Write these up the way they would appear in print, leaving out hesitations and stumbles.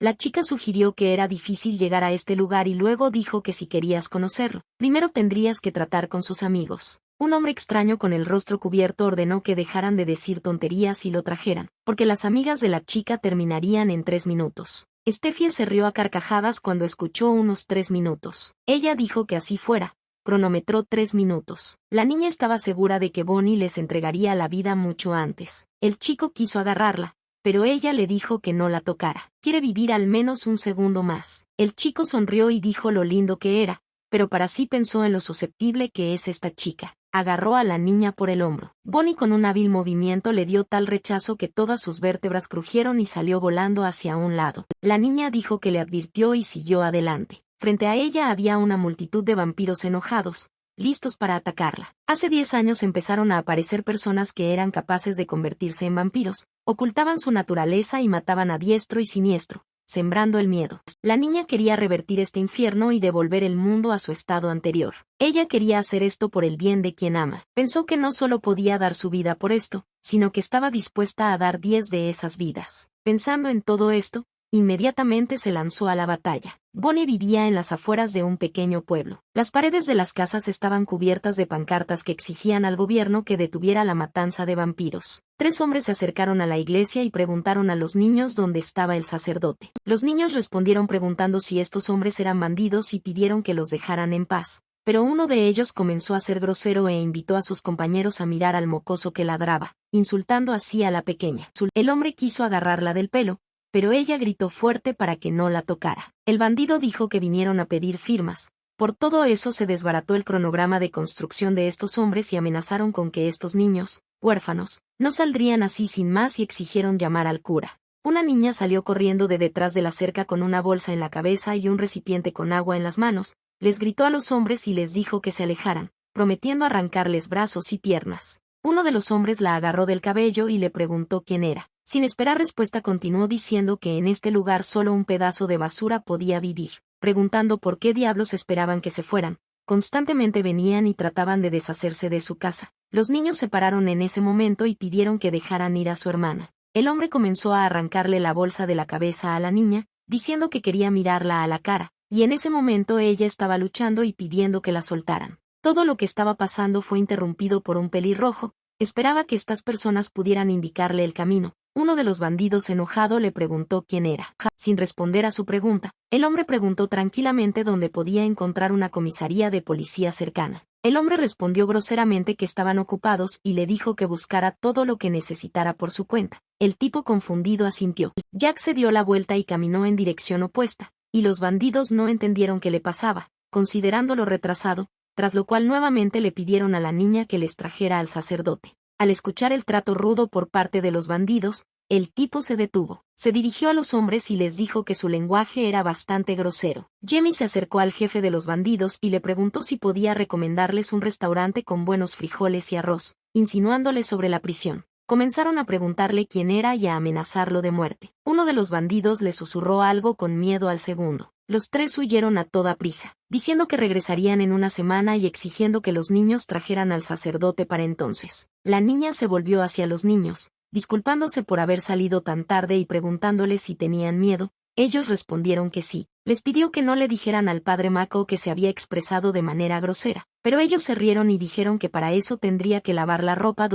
La chica sugirió que era difícil llegar a este lugar y luego dijo que si querías conocerlo, primero tendrías que tratar con sus amigos. Un hombre extraño con el rostro cubierto ordenó que dejaran de decir tonterías y lo trajeran, porque las amigas de la chica terminarían en 3 minutos. Steffi se rió a carcajadas cuando escuchó unos 3 minutos. Ella dijo que así fuera. Cronometró 3 minutos. La niña estaba segura de que Bonnie les entregaría la vida mucho antes. El chico quiso agarrarla, pero ella le dijo que no la tocara. Quiere vivir al menos un segundo más. El chico sonrió y dijo lo lindo que era, pero para sí pensó en lo susceptible que es esta chica. Agarró a la niña por el hombro. Bonnie con un hábil movimiento le dio tal rechazo que todas sus vértebras crujieron y salió volando hacia un lado. La niña dijo que le advirtió y siguió adelante. Frente a ella había una multitud de vampiros enojados, listos para atacarla. Hace 10 años empezaron a aparecer personas que eran capaces de convertirse en vampiros, ocultaban su naturaleza y mataban a diestro y siniestro, sembrando el miedo. La niña quería revertir este infierno y devolver el mundo a su estado anterior. Ella quería hacer esto por el bien de quien ama. Pensó que no solo podía dar su vida por esto, sino que estaba dispuesta a dar 10 de esas vidas. Pensando en todo esto, inmediatamente se lanzó a la batalla. Bonnie vivía en las afueras de un pequeño pueblo. Las paredes de las casas estaban cubiertas de pancartas que exigían al gobierno que detuviera la matanza de vampiros. 3 hombres se acercaron a la iglesia y preguntaron a los niños dónde estaba el sacerdote. Los niños respondieron preguntando si estos hombres eran bandidos y pidieron que los dejaran en paz. Pero uno de ellos comenzó a ser grosero e invitó a sus compañeros a mirar al mocoso que ladraba, insultando así a la pequeña. El hombre quiso agarrarla del pelo, pero ella gritó fuerte para que no la tocara. El bandido dijo que vinieron a pedir firmas. Por todo eso se desbarató el cronograma de construcción de estos hombres y amenazaron con que estos niños, huérfanos, no saldrían así sin más y exigieron llamar al cura. Una niña salió corriendo de detrás de la cerca con una bolsa en la cabeza y un recipiente con agua en las manos, les gritó a los hombres y les dijo que se alejaran, prometiendo arrancarles brazos y piernas. Uno de los hombres la agarró del cabello y le preguntó quién era. Sin esperar respuesta continuó diciendo que en este lugar solo un pedazo de basura podía vivir, preguntando por qué diablos esperaban que se fueran. Constantemente venían y trataban de deshacerse de su casa. Los niños se pararon en ese momento y pidieron que dejaran ir a su hermana. El hombre comenzó a arrancarle la bolsa de la cabeza a la niña, diciendo que quería mirarla a la cara, y en ese momento ella estaba luchando y pidiendo que la soltaran. Todo lo que estaba pasando fue interrumpido por un pelirrojo. Esperaba que estas personas pudieran indicarle el camino. Uno de los bandidos enojado le preguntó quién era. Sin responder a su pregunta, el hombre preguntó tranquilamente dónde podía encontrar una comisaría de policía cercana. El hombre respondió groseramente que estaban ocupados y le dijo que buscara todo lo que necesitara por su cuenta. El tipo confundido asintió. Jack se dio la vuelta y caminó en dirección opuesta, y los bandidos no entendieron qué le pasaba, considerándolo retrasado, tras lo cual nuevamente le pidieron a la niña que les trajera al sacerdote. Al escuchar el trato rudo por parte de los bandidos, el tipo se detuvo. Se dirigió a los hombres y les dijo que su lenguaje era bastante grosero. Jamie se acercó al jefe de los bandidos y le preguntó si podía recomendarles un restaurante con buenos frijoles y arroz, insinuándole sobre la prisión. Comenzaron a preguntarle quién era y a amenazarlo de muerte. Uno de los bandidos le susurró algo con miedo al segundo. Los 3 huyeron a toda prisa, diciendo que regresarían en una semana y exigiendo que los niños trajeran al sacerdote para entonces. La niña se volvió hacia los niños, disculpándose por haber salido tan tarde y preguntándoles si tenían miedo. Ellos respondieron que sí. Les pidió que no le dijeran al padre Mako que se había expresado de manera grosera, pero ellos se rieron y dijeron que para eso tendría que lavar la ropa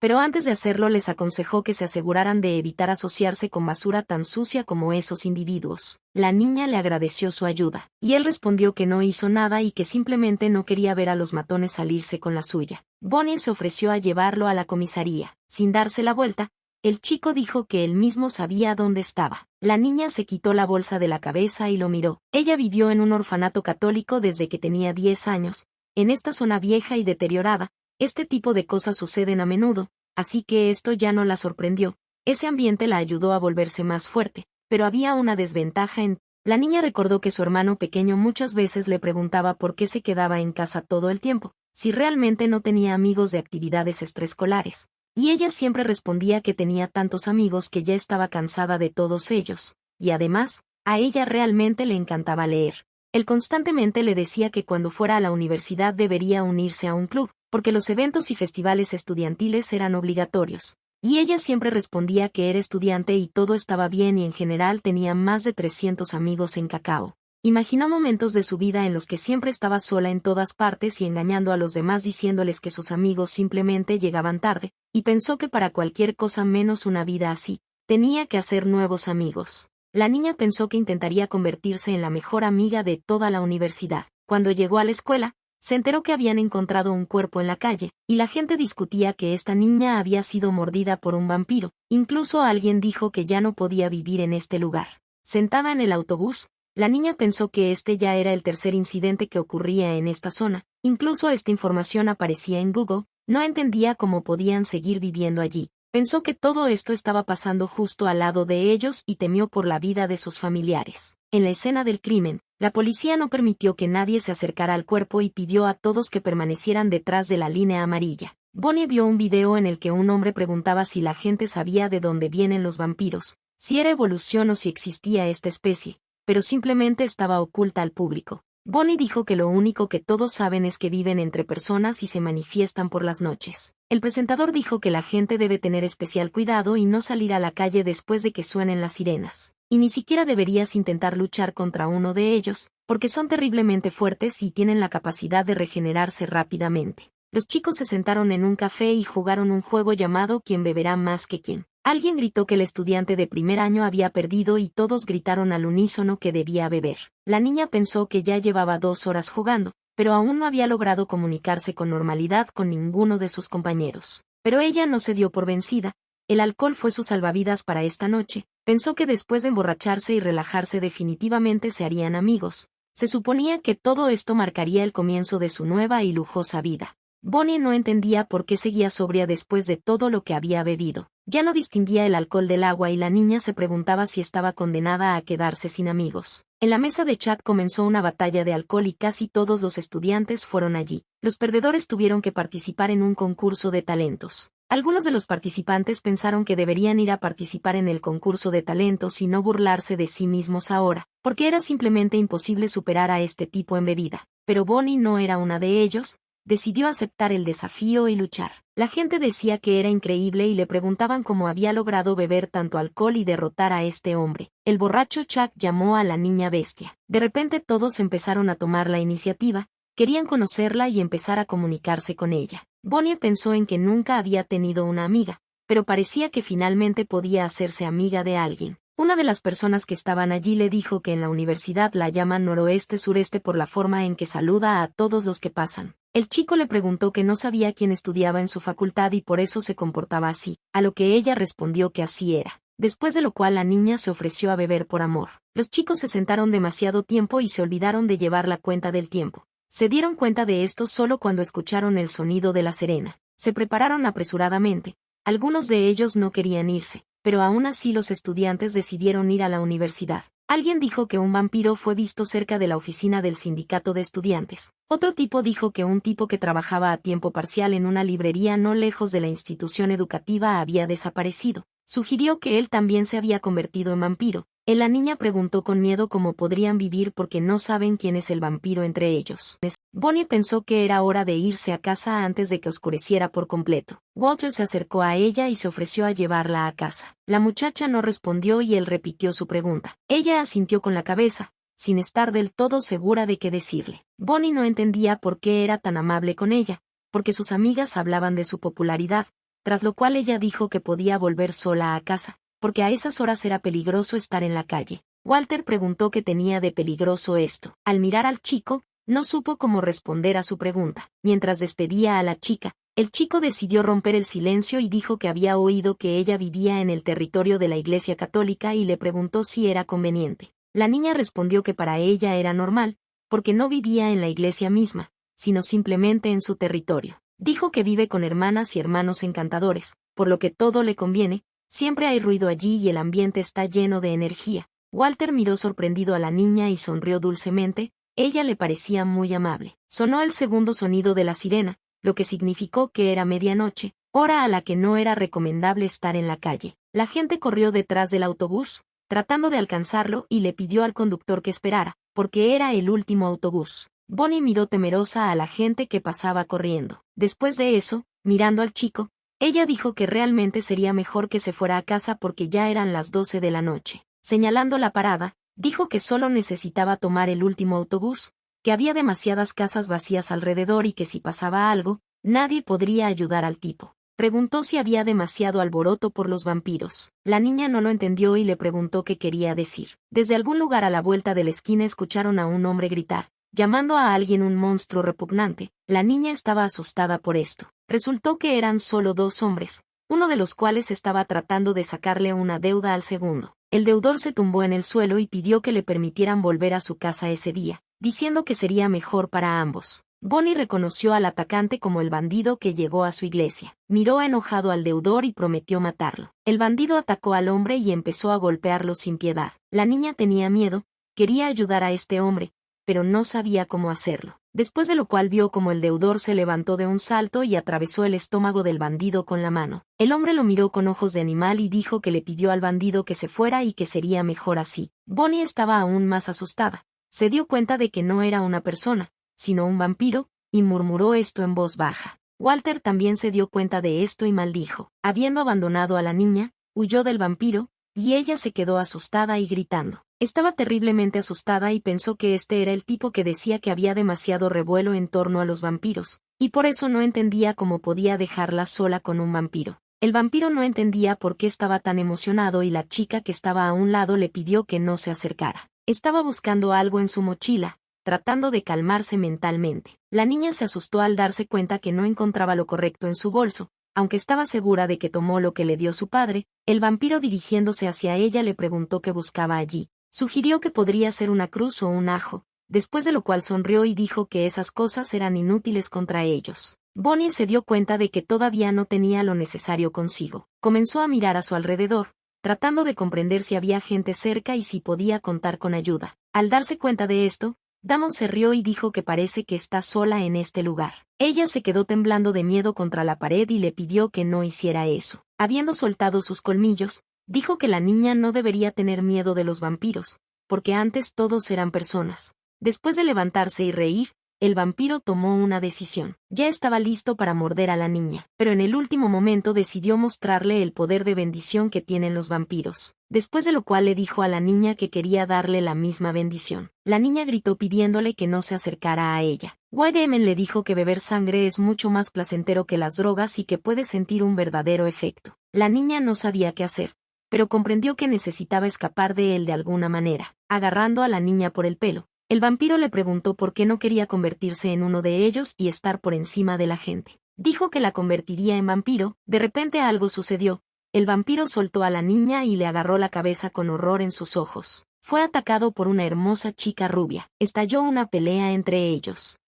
pero antes de hacerlo les aconsejó que se aseguraran de evitar asociarse con basura tan sucia como esos individuos. La niña le agradeció su ayuda, y él respondió que no hizo nada y que simplemente no quería ver a los matones salirse con la suya. Bonnie se ofreció a llevarlo a la comisaría. Sin darse la vuelta, el chico dijo que él mismo sabía dónde estaba. La niña se quitó la bolsa de la cabeza y lo miró. Ella vivió en un orfanato católico desde que tenía 10 años. En esta zona vieja y deteriorada, este tipo de cosas suceden a menudo, así que esto ya no la sorprendió. Ese ambiente la ayudó a volverse más fuerte, pero había una desventaja en... La niña recordó que su hermano pequeño muchas veces le preguntaba por qué se quedaba en casa todo el tiempo, si realmente no tenía amigos de actividades extraescolares. Y ella siempre respondía que tenía tantos amigos que ya estaba cansada de todos ellos, y además, a ella realmente le encantaba leer. Él constantemente le decía que cuando fuera a la universidad debería unirse a un club, porque los eventos y festivales estudiantiles eran obligatorios. Y ella siempre respondía que era estudiante y todo estaba bien y en general tenía más de 300 amigos en Cacao. Imaginó momentos de su vida en los que siempre estaba sola en todas partes y engañando a los demás diciéndoles que sus amigos simplemente llegaban tarde, y pensó que para cualquier cosa menos una vida así, tenía que hacer nuevos amigos. La niña pensó que intentaría convertirse en la mejor amiga de toda la universidad. Cuando llegó a la escuela, se enteró que habían encontrado un cuerpo en la calle, y la gente discutía que esta niña había sido mordida por un vampiro. Incluso alguien dijo que ya no podía vivir en este lugar. Sentada en el autobús, la niña pensó que este ya era el tercer incidente que ocurría en esta zona. Incluso esta información aparecía en Google. No entendía cómo podían seguir viviendo allí. Pensó que todo esto estaba pasando justo al lado de ellos y temió por la vida de sus familiares. En la escena del crimen, la policía no permitió que nadie se acercara al cuerpo y pidió a todos que permanecieran detrás de la línea amarilla. Bonnie vio un video en el que un hombre preguntaba si la gente sabía de dónde vienen los vampiros, si era evolución o si existía esta especie, pero simplemente estaba oculta al público. Bonnie dijo que lo único que todos saben es que viven entre personas y se manifiestan por las noches. El presentador dijo que la gente debe tener especial cuidado y no salir a la calle después de que suenen las sirenas. Y ni siquiera deberías intentar luchar contra uno de ellos, porque son terriblemente fuertes y tienen la capacidad de regenerarse rápidamente. Los chicos se sentaron en un café y jugaron un juego llamado ¿Quién beberá más que quién? Alguien gritó que el estudiante de primer año había perdido y todos gritaron al unísono que debía beber. La niña pensó que ya llevaba 2 horas jugando, pero aún no había logrado comunicarse con normalidad con ninguno de sus compañeros. Pero ella no se dio por vencida. El alcohol fue su salvavidas para esta noche. Pensó que después de emborracharse y relajarse definitivamente se harían amigos. Se suponía que todo esto marcaría el comienzo de su nueva y lujosa vida. Bonnie no entendía por qué seguía sobria después de todo lo que había bebido. Ya no distinguía el alcohol del agua y la niña se preguntaba si estaba condenada a quedarse sin amigos. En la mesa de chat comenzó una batalla de alcohol y casi todos los estudiantes fueron allí. Los perdedores tuvieron que participar en un concurso de talentos. Algunos de los participantes pensaron que deberían ir a participar en el concurso de talentos y no burlarse de sí mismos ahora, porque era simplemente imposible superar a este tipo en bebida. Pero Bonnie no era una de ellos. Decidió aceptar el desafío y luchar. La gente decía que era increíble y le preguntaban cómo había logrado beber tanto alcohol y derrotar a este hombre. El borracho Chuck llamó a la niña bestia. De repente todos empezaron a tomar la iniciativa, querían conocerla y empezar a comunicarse con ella. Bonnie pensó en que nunca había tenido una amiga, pero parecía que finalmente podía hacerse amiga de alguien. Una de las personas que estaban allí le dijo que en la universidad la llaman noroeste-sureste por la forma en que saluda a todos los que pasan. El chico le preguntó que no sabía quién estudiaba en su facultad y por eso se comportaba así, a lo que ella respondió que así era. Después de lo cual la niña se ofreció a beber por amor. Los chicos se sentaron demasiado tiempo y se olvidaron de llevar la cuenta del tiempo. Se dieron cuenta de esto solo cuando escucharon el sonido de la sirena. Se prepararon apresuradamente. Algunos de ellos no querían irse, pero aún así los estudiantes decidieron ir a la universidad. Alguien dijo que un vampiro fue visto cerca de la oficina del sindicato de estudiantes. Otro tipo dijo que un tipo que trabajaba a tiempo parcial en una librería no lejos de la institución educativa había desaparecido. Sugirió que él también se había convertido en vampiro. La niña preguntó con miedo cómo podrían vivir porque no saben quién es el vampiro entre ellos. Bonnie pensó que era hora de irse a casa antes de que oscureciera por completo. Walter se acercó a ella y se ofreció a llevarla a casa. La muchacha no respondió y él repitió su pregunta. Ella asintió con la cabeza, sin estar del todo segura de qué decirle. Bonnie no entendía por qué era tan amable con ella, porque sus amigas hablaban de su popularidad, tras lo cual ella dijo que podía volver sola a casa, porque a esas horas era peligroso estar en la calle. Walter preguntó qué tenía de peligroso esto. Al mirar al chico, no supo cómo responder a su pregunta. Mientras despedía a la chica, el chico decidió romper el silencio y dijo que había oído que ella vivía en el territorio de la Iglesia Católica y le preguntó si era conveniente. La niña respondió que para ella era normal, porque no vivía en la iglesia misma, sino simplemente en su territorio. Dijo que vive con hermanas y hermanos encantadores, por lo que todo le conviene. Siempre hay ruido allí y el ambiente está lleno de energía. Walter miró sorprendido a la niña y sonrió dulcemente. Ella le parecía muy amable. Sonó el segundo sonido de la sirena, lo que significó que era medianoche, hora a la que no era recomendable estar en la calle. La gente corrió detrás del autobús, tratando de alcanzarlo y le pidió al conductor que esperara, porque era el último autobús. Bonnie miró temerosa a la gente que pasaba corriendo. Después de eso, mirando al chico, Ella dijo que realmente sería mejor que se fuera a casa porque ya eran las 12 de la noche. Señalando la parada, dijo que solo necesitaba tomar el último autobús, que había demasiadas casas vacías alrededor y que si pasaba algo, nadie podría ayudar al tipo. Preguntó si había demasiado alboroto por los vampiros. La niña no lo entendió y le preguntó qué quería decir. Desde algún lugar a la vuelta de la esquina escucharon a un hombre gritar, llamando a alguien un monstruo repugnante. La niña estaba asustada por esto. Resultó que eran solo dos hombres, uno de los cuales estaba tratando de sacarle una deuda al segundo. El deudor se tumbó en el suelo y pidió que le permitieran volver a su casa ese día, diciendo que sería mejor para ambos. Bonnie reconoció al atacante como el bandido que llegó a su iglesia. Miró enojado al deudor y prometió matarlo. El bandido atacó al hombre y empezó a golpearlo sin piedad. La niña tenía miedo, quería ayudar a este hombre, pero no sabía cómo hacerlo. Después de lo cual vio como el deudor se levantó de un salto y atravesó el estómago del bandido con la mano. El hombre lo miró con ojos de animal y dijo que le pidió al bandido que se fuera y que sería mejor así. Bonnie estaba aún más asustada. Se dio cuenta de que no era una persona, sino un vampiro, y murmuró esto en voz baja. Walter también se dio cuenta de esto y maldijo. Habiendo abandonado a la niña, huyó del vampiro, y ella se quedó asustada y gritando. Estaba terriblemente asustada y pensó que este era el tipo que decía que había demasiado revuelo en torno a los vampiros, y por eso no entendía cómo podía dejarla sola con un vampiro. El vampiro no entendía por qué estaba tan emocionado y la chica que estaba a un lado le pidió que no se acercara. Estaba buscando algo en su mochila, tratando de calmarse mentalmente. La niña se asustó al darse cuenta que no encontraba lo correcto en su bolso, aunque estaba segura de que tomó lo que le dio su padre. El vampiro, dirigiéndose hacia ella, le preguntó qué buscaba allí. Sugirió que podría ser una cruz o un ajo, después de lo cual sonrió y dijo que esas cosas eran inútiles contra ellos. Bonnie se dio cuenta de que todavía no tenía lo necesario consigo. Comenzó a mirar a su alrededor, tratando de comprender si había gente cerca y si podía contar con ayuda. Al darse cuenta de esto, Damon se rió y dijo que parece que está sola en este lugar. Ella se quedó temblando de miedo contra la pared y le pidió que no hiciera eso. Habiendo soltado sus colmillos, dijo que la niña no debería tener miedo de los vampiros, porque antes todos eran personas. Después de levantarse y reír, el vampiro tomó una decisión. Ya estaba listo para morder a la niña, pero en el último momento decidió mostrarle el poder de bendición que tienen los vampiros. Después de lo cual le dijo a la niña que quería darle la misma bendición. La niña gritó pidiéndole que no se acercara a ella. White Emen le dijo que beber sangre es mucho más placentero que las drogas y que puede sentir un verdadero efecto. La niña no sabía qué hacer, pero comprendió que necesitaba escapar de él de alguna manera. Agarrando a la niña por el pelo, el vampiro le preguntó por qué no quería convertirse en uno de ellos y estar por encima de la gente. Dijo que la convertiría en vampiro. De repente algo sucedió. El vampiro soltó a la niña y le agarró la cabeza con horror en sus ojos. Fue atacado por una hermosa chica rubia. Estalló una pelea entre ellos.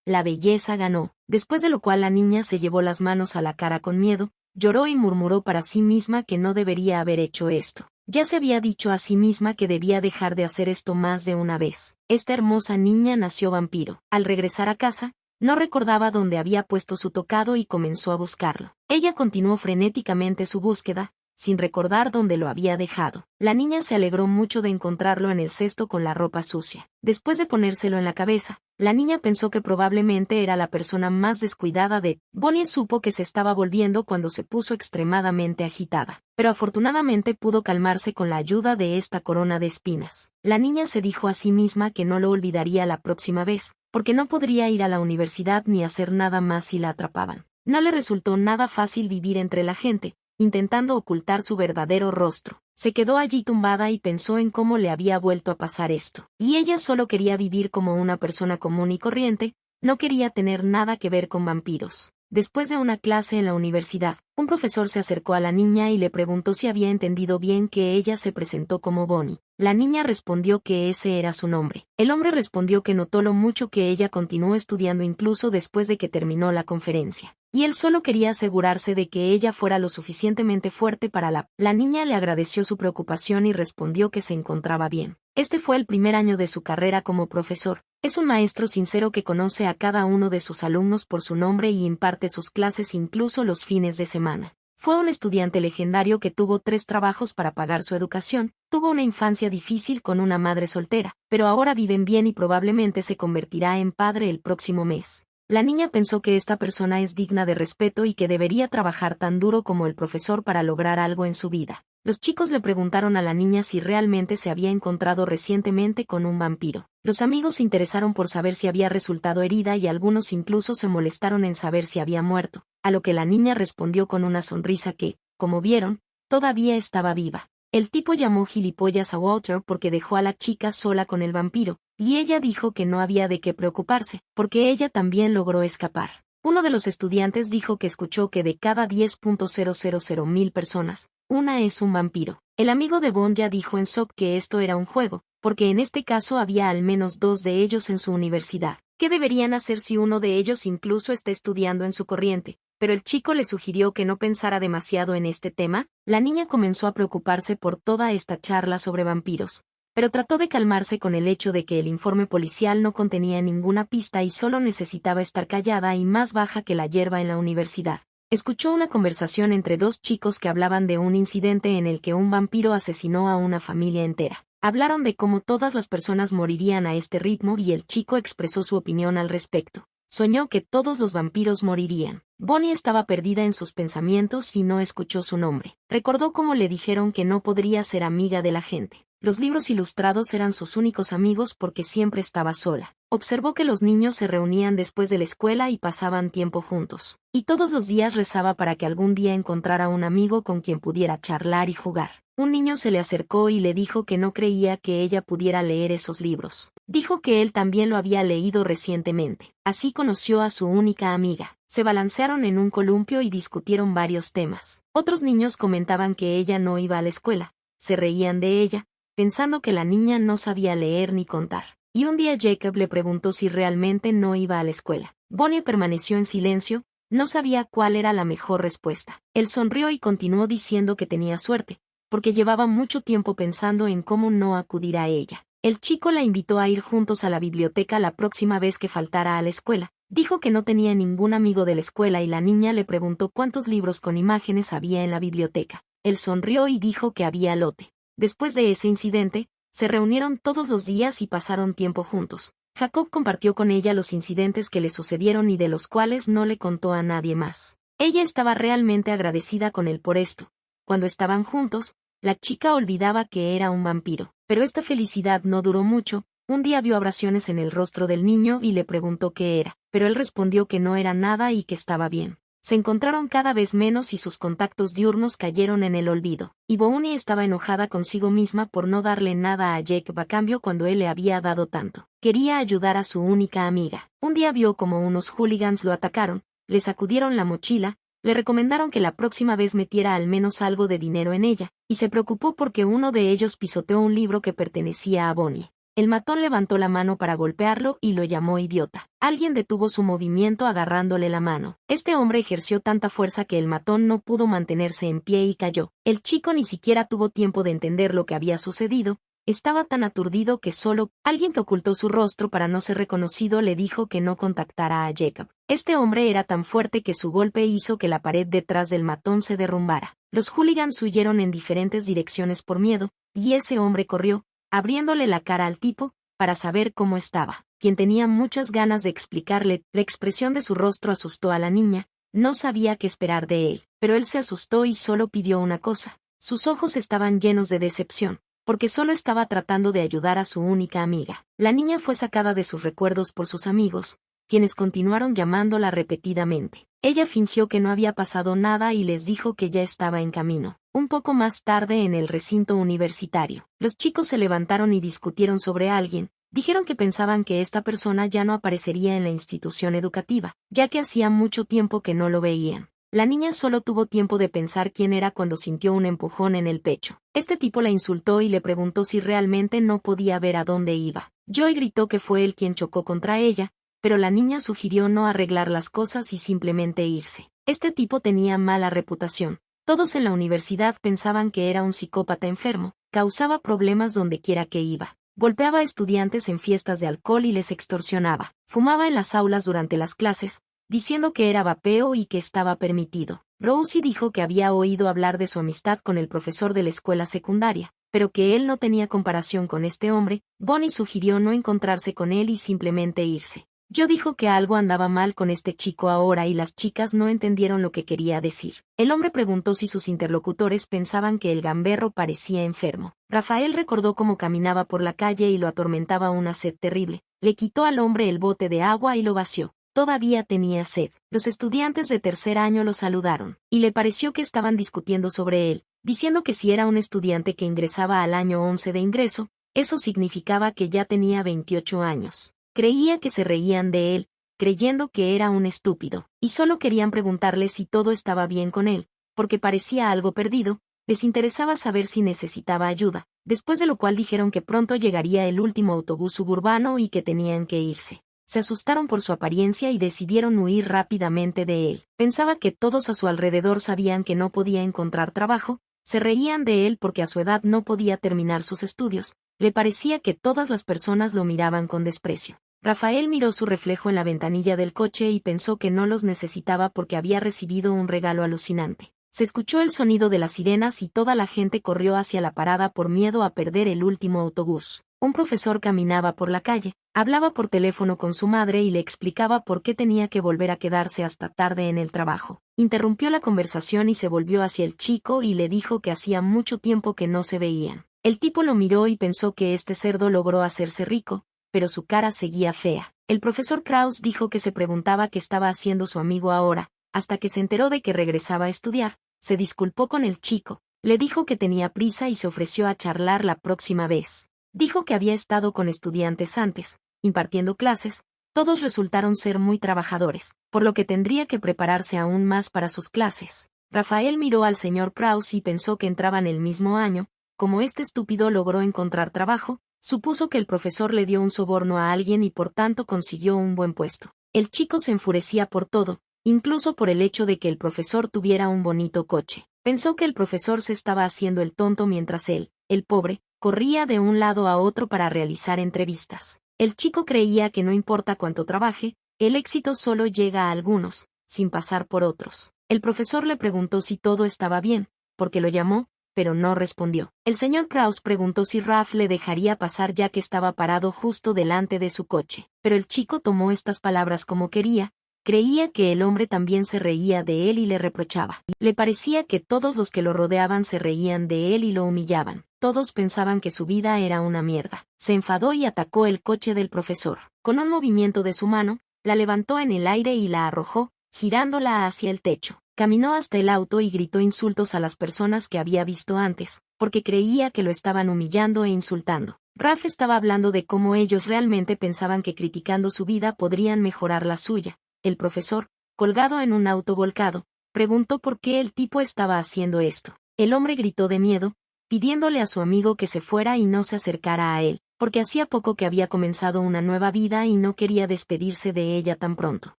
La belleza ganó, después de lo cual la niña se llevó las manos a la cara con miedo, lloró y murmuró para sí misma que no debería haber hecho esto. Ya se había dicho a sí misma que debía dejar de hacer esto más de una vez. Esta hermosa niña nació vampiro. Al regresar a casa, no recordaba dónde había puesto su tocado y comenzó a buscarlo. Ella continuó frenéticamente su búsqueda, sin recordar dónde lo había dejado. La niña se alegró mucho de encontrarlo en el cesto con la ropa sucia. Después de ponérselo en la cabeza, la niña pensó que probablemente era la persona más descuidada de... Bonnie supo que se estaba volviendo cuando se puso extremadamente agitada, pero afortunadamente pudo calmarse con la ayuda de esta corona de espinas. La niña se dijo a sí misma que no lo olvidaría la próxima vez, porque no podría ir a la universidad ni hacer nada más si la atrapaban. No le resultó nada fácil vivir entre la gente, intentando ocultar su verdadero rostro. Se quedó allí tumbada y pensó en cómo le había vuelto a pasar esto. Y ella solo quería vivir como una persona común y corriente, no quería tener nada que ver con vampiros. Después de una clase en la universidad, un profesor se acercó a la niña y le preguntó si había entendido bien que ella se presentó como Bonnie. La niña respondió que ese era su nombre. El hombre respondió que notó lo mucho que ella continuó estudiando incluso después de que terminó la conferencia. Y él solo quería asegurarse de que ella fuera lo suficientemente fuerte para La niña le agradeció su preocupación y respondió que se encontraba bien. Este fue el primer año de su carrera como profesor. Es un maestro sincero que conoce a cada uno de sus alumnos por su nombre y imparte sus clases incluso los fines de semana. Fue un estudiante legendario que tuvo 3 trabajos para pagar su educación, tuvo una infancia difícil con una madre soltera, pero ahora viven bien y probablemente se convertirá en padre el próximo mes. La niña pensó que esta persona es digna de respeto y que debería trabajar tan duro como el profesor para lograr algo en su vida. Los chicos le preguntaron a la niña si realmente se había encontrado recientemente con un vampiro. Los amigos se interesaron por saber si había resultado herida y algunos incluso se molestaron en saber si había muerto, a lo que la niña respondió con una sonrisa que, como vieron, todavía estaba viva. El tipo llamó gilipollas a Walter porque dejó a la chica sola con el vampiro, y ella dijo que no había de qué preocuparse, porque ella también logró escapar. Uno de los estudiantes dijo que escuchó que de cada 10.000 personas, una es un vampiro. El amigo de Bond ya dijo en shock que esto era un juego, porque en este caso había al menos 2 de ellos en su universidad. ¿Qué deberían hacer si uno de ellos incluso está estudiando en su corriente? Pero el chico le sugirió que no pensara demasiado en este tema. La niña comenzó a preocuparse por toda esta charla sobre vampiros, pero trató de calmarse con el hecho de que el informe policial no contenía ninguna pista y solo necesitaba estar callada y más baja que la hierba en la universidad. Escuchó una conversación entre 2 chicos que hablaban de un incidente en el que un vampiro asesinó a una familia entera. Hablaron de cómo todas las personas morirían a este ritmo y el chico expresó su opinión al respecto. Soñó que todos los vampiros morirían. Bonnie estaba perdida en sus pensamientos y no escuchó su nombre. Recordó cómo le dijeron que no podría ser amiga de la gente. Los libros ilustrados eran sus únicos amigos porque siempre estaba sola. Observó que los niños se reunían después de la escuela y pasaban tiempo juntos. Y todos los días rezaba para que algún día encontrara un amigo con quien pudiera charlar y jugar. Un niño se le acercó y le dijo que no creía que ella pudiera leer esos libros. Dijo que él también lo había leído recientemente. Así conoció a su única amiga. Se balancearon en un columpio y discutieron varios temas. Otros niños comentaban que ella no iba a la escuela. Se reían de ella, pensando que la niña no sabía leer ni contar. Y un día Jacob le preguntó si realmente no iba a la escuela. Bonnie permaneció en silencio, no sabía cuál era la mejor respuesta. Él sonrió y continuó diciendo que tenía suerte, porque llevaba mucho tiempo pensando en cómo no acudir a ella. El chico la invitó a ir juntos a la biblioteca la próxima vez que faltara a la escuela. Dijo que no tenía ningún amigo de la escuela y la niña le preguntó cuántos libros con imágenes había en la biblioteca. Él sonrió y dijo que había lote. Después de ese incidente, se reunieron todos los días y pasaron tiempo juntos. Jacob compartió con ella los incidentes que le sucedieron y de los cuales no le contó a nadie más. Ella estaba realmente agradecida con él por esto. Cuando estaban juntos, la chica olvidaba que era un vampiro. Pero esta felicidad no duró mucho. Un día vio abrasiones en el rostro del niño y le preguntó qué era, pero él respondió que no era nada y que estaba bien. Se encontraron cada vez menos y sus contactos diurnos cayeron en el olvido. Y Bonnie estaba enojada consigo misma por no darle nada a Jacob a cambio cuando él le había dado tanto. Quería ayudar a su única amiga. Un día vio como unos hooligans lo atacaron, le sacudieron la mochila, le recomendaron que la próxima vez metiera al menos algo de dinero en ella, y se preocupó porque uno de ellos pisoteó un libro que pertenecía a Bonnie. El matón levantó la mano para golpearlo y lo llamó idiota. Alguien detuvo su movimiento agarrándole la mano. Este hombre ejerció tanta fuerza que el matón no pudo mantenerse en pie y cayó. El chico ni siquiera tuvo tiempo de entender lo que había sucedido. Estaba tan aturdido que solo alguien que ocultó su rostro para no ser reconocido le dijo que no contactara a Jacob. Este hombre era tan fuerte que su golpe hizo que la pared detrás del matón se derrumbara. Los hooligans huyeron en diferentes direcciones por miedo, y ese hombre corrió, abriéndole la cara al tipo, para saber cómo estaba. Quien tenía muchas ganas de explicarle, la expresión de su rostro asustó a la niña, no sabía qué esperar de él, pero él se asustó y solo pidió una cosa. Sus ojos estaban llenos de decepción, porque solo estaba tratando de ayudar a su única amiga. La niña fue sacada de sus recuerdos por sus amigos, quienes continuaron llamándola repetidamente. Ella fingió que no había pasado nada y les dijo que ya estaba en camino. Un poco más tarde en el recinto universitario, los chicos se levantaron y discutieron sobre alguien. Dijeron que pensaban que esta persona ya no aparecería en la institución educativa, ya que hacía mucho tiempo que no lo veían. La niña solo tuvo tiempo de pensar quién era cuando sintió un empujón en el pecho. Este tipo la insultó y le preguntó si realmente no podía ver a dónde iba. Joy gritó que fue él quien chocó contra ella, pero la niña sugirió no arreglar las cosas y simplemente irse. Este tipo tenía mala reputación. Todos en la universidad pensaban que era un psicópata enfermo, causaba problemas donde quiera que iba. Golpeaba a estudiantes en fiestas de alcohol y les extorsionaba. Fumaba en las aulas durante las clases, diciendo que era vapeo y que estaba permitido. Rosie dijo que había oído hablar de su amistad con el profesor de la escuela secundaria, pero que él no tenía comparación con este hombre. Bonnie sugirió no encontrarse con él y simplemente irse. Yo dijo que algo andaba mal con este chico ahora y las chicas no entendieron lo que quería decir. El hombre preguntó si sus interlocutores pensaban que el gamberro parecía enfermo. Rafael recordó cómo caminaba por la calle y lo atormentaba una sed terrible. Le quitó al hombre el bote de agua y lo vació. Todavía tenía sed. Los estudiantes de tercer año lo saludaron, y le pareció que estaban discutiendo sobre él, diciendo que si era un estudiante que ingresaba al año 11 de ingreso, eso significaba que ya tenía 28 años. Creía que se reían de él, creyendo que era un estúpido, y solo querían preguntarle si todo estaba bien con él, porque parecía algo perdido, les interesaba saber si necesitaba ayuda, después de lo cual dijeron que pronto llegaría el último autobús suburbano y que tenían que irse. Se asustaron por su apariencia y decidieron huir rápidamente de él. Pensaba que todos a su alrededor sabían que no podía encontrar trabajo, se reían de él porque a su edad no podía terminar sus estudios, le parecía que todas las personas lo miraban con desprecio. Rafael miró su reflejo en la ventanilla del coche y pensó que no los necesitaba porque había recibido un regalo alucinante. Se escuchó el sonido de las sirenas y toda la gente corrió hacia la parada por miedo a perder el último autobús. Un profesor caminaba por la calle, hablaba por teléfono con su madre y le explicaba por qué tenía que volver a quedarse hasta tarde en el trabajo. Interrumpió la conversación y se volvió hacia el chico y le dijo que hacía mucho tiempo que no se veían. El tipo lo miró y pensó que este cerdo logró hacerse rico, pero su cara seguía fea. El profesor Krauss dijo que se preguntaba qué estaba haciendo su amigo ahora, hasta que se enteró de que regresaba a estudiar. Se disculpó con el chico, le dijo que tenía prisa y se ofreció a charlar la próxima vez. Dijo que había estado con estudiantes antes, impartiendo clases, todos resultaron ser muy trabajadores, por lo que tendría que prepararse aún más para sus clases. Rafael miró al señor Krauss y pensó que entraban el mismo año. Como este estúpido logró encontrar trabajo, supuso que el profesor le dio un soborno a alguien y por tanto consiguió un buen puesto. El chico se enfurecía por todo, incluso por el hecho de que el profesor tuviera un bonito coche. Pensó que el profesor se estaba haciendo el tonto mientras él, el pobre, corría de un lado a otro para realizar entrevistas. El chico creía que no importa cuánto trabaje, el éxito solo llega a algunos, sin pasar por otros. El profesor le preguntó si todo estaba bien, porque lo llamó, pero no respondió. El señor Krauss preguntó si Raf le dejaría pasar ya que estaba parado justo delante de su coche, pero el chico tomó estas palabras como quería. Creía que el hombre también se reía de él y le reprochaba. Le parecía que todos los que lo rodeaban se reían de él y lo humillaban. Todos pensaban que su vida era una mierda. Se enfadó y atacó el coche del profesor. Con un movimiento de su mano, la levantó en el aire y la arrojó, girándola hacia el techo. Caminó hasta el auto y gritó insultos a las personas que había visto antes, porque creía que lo estaban humillando e insultando. Raf estaba hablando de cómo ellos realmente pensaban que criticando su vida podrían mejorar la suya. El profesor, colgado en un auto volcado, preguntó por qué el tipo estaba haciendo esto. El hombre gritó de miedo, pidiéndole a su amigo que se fuera y no se acercara a él, porque hacía poco que había comenzado una nueva vida y no quería despedirse de ella tan pronto.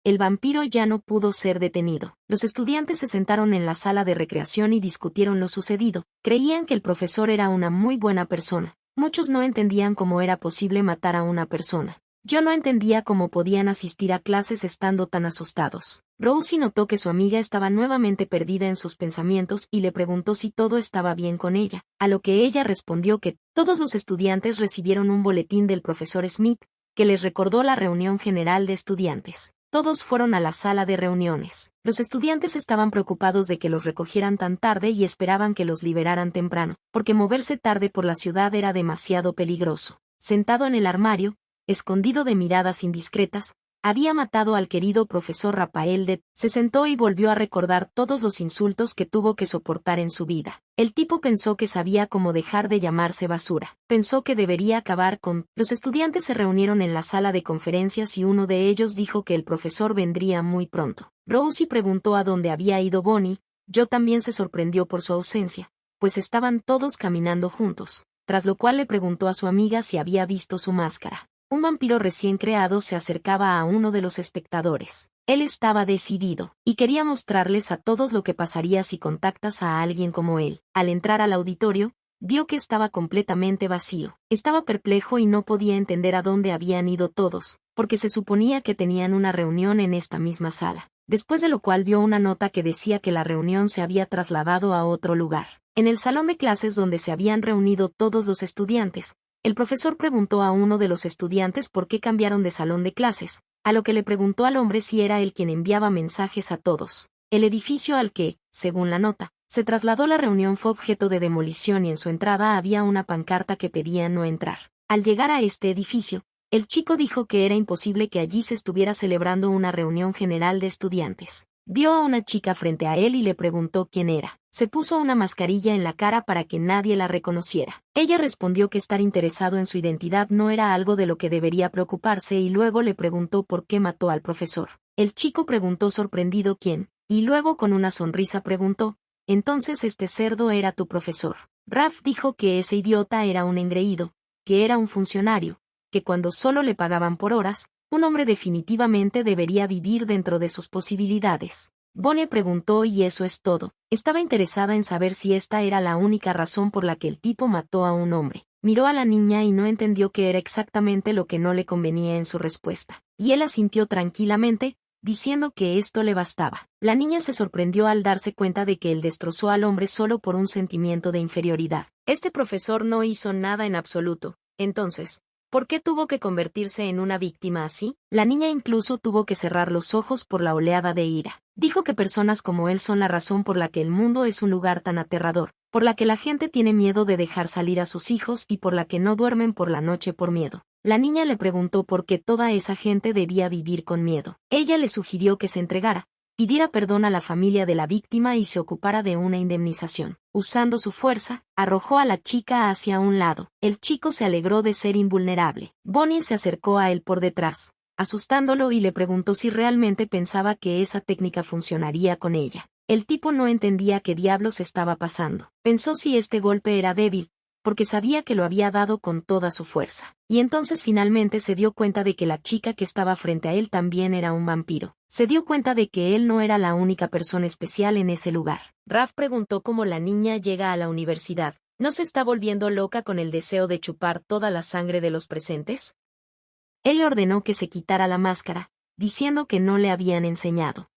El vampiro ya no pudo ser detenido. Los estudiantes se sentaron en la sala de recreación y discutieron lo sucedido. Creían que el profesor era una muy buena persona. Muchos no entendían cómo era posible matar a una persona. Yo no entendía cómo podían asistir a clases estando tan asustados. Rosie notó que su amiga estaba nuevamente perdida en sus pensamientos y le preguntó si todo estaba bien con ella, a lo que ella respondió que todos los estudiantes recibieron un boletín del profesor Smith, que les recordó la reunión general de estudiantes. Todos fueron a la sala de reuniones. Los estudiantes estaban preocupados de que los recogieran tan tarde y esperaban que los liberaran temprano, porque moverse tarde por la ciudad era demasiado peligroso. Sentado en el armario, escondido de miradas indiscretas, había matado al querido profesor Rafael de... Se sentó y volvió a recordar todos los insultos que tuvo que soportar en su vida. El tipo pensó que sabía cómo dejar de llamarse basura. Pensó que debería acabar con... Los estudiantes se reunieron en la sala de conferencias y uno de ellos dijo que el profesor vendría muy pronto. Rosie preguntó a dónde había ido Bonnie. Yo también se sorprendió por su ausencia, pues estaban todos caminando juntos, tras lo cual le preguntó a su amiga si había visto su máscara. Un vampiro recién creado se acercaba a uno de los espectadores. Él estaba decidido, y quería mostrarles a todos lo que pasaría si contactas a alguien como él. Al entrar al auditorio, vio que estaba completamente vacío. Estaba perplejo y no podía entender a dónde habían ido todos, porque se suponía que tenían una reunión en esta misma sala. Después de lo cual vio una nota que decía que la reunión se había trasladado a otro lugar. En el salón de clases donde se habían reunido todos los estudiantes, el profesor preguntó a uno de los estudiantes por qué cambiaron de salón de clases, a lo que le preguntó al hombre si era él quien enviaba mensajes a todos. El edificio al que, según la nota, se trasladó la reunión fue objeto de demolición y en su entrada había una pancarta que pedía no entrar. Al llegar a este edificio, el chico dijo que era imposible que allí se estuviera celebrando una reunión general de estudiantes. Vio a una chica frente a él y le preguntó quién era. Se puso una mascarilla en la cara para que nadie la reconociera. Ella respondió que estar interesado en su identidad no era algo de lo que debería preocuparse y luego le preguntó por qué mató al profesor. El chico preguntó sorprendido quién, y luego con una sonrisa preguntó, «Entonces este cerdo era tu profesor». Raf dijo que ese idiota era un engreído, que era un funcionario, que cuando solo le pagaban por horas, un hombre definitivamente debería vivir dentro de sus posibilidades. Bonnie preguntó y eso es todo. Estaba interesada en saber si esta era la única razón por la que el tipo mató a un hombre. Miró a la niña y no entendió qué era exactamente lo que no le convenía en su respuesta. Y él asintió tranquilamente, diciendo que esto le bastaba. La niña se sorprendió al darse cuenta de que él destrozó al hombre solo por un sentimiento de inferioridad. Este profesor no hizo nada en absoluto. Entonces, ¿por qué tuvo que convertirse en una víctima así? La niña incluso tuvo que cerrar los ojos por la oleada de ira. Dijo que personas como él son la razón por la que el mundo es un lugar tan aterrador, por la que la gente tiene miedo de dejar salir a sus hijos y por la que no duermen por la noche por miedo. La niña le preguntó por qué toda esa gente debía vivir con miedo. Ella le sugirió que se entregara, pidiera perdón a la familia de la víctima y se ocupara de una indemnización. Usando su fuerza, arrojó a la chica hacia un lado. El chico se alegró de ser invulnerable. Bonnie se acercó a él por detrás, asustándolo y le preguntó si realmente pensaba que esa técnica funcionaría con ella. El tipo no entendía qué diablos estaba pasando. Pensó si este golpe era débil, porque sabía que lo había dado con toda su fuerza. Y entonces finalmente se dio cuenta de que la chica que estaba frente a él también era un vampiro. Se dio cuenta de que él no era la única persona especial en ese lugar. Raf preguntó cómo la niña llega a la universidad. ¿No se está volviendo loca con el deseo de chupar toda la sangre de los presentes? Él le ordenó que se quitara la máscara, diciendo que no le habían enseñado.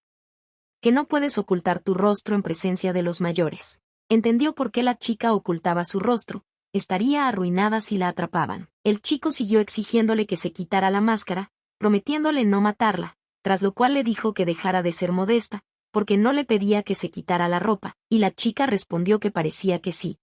Que no puedes ocultar tu rostro en presencia de los mayores. Entendió por qué la chica ocultaba su rostro. Estaría arruinada si la atrapaban. El chico siguió exigiéndole que se quitara la máscara, prometiéndole no matarla, tras lo cual le dijo que dejara de ser modesta, porque no le pedía que se quitara la ropa, y la chica respondió que parecía que sí.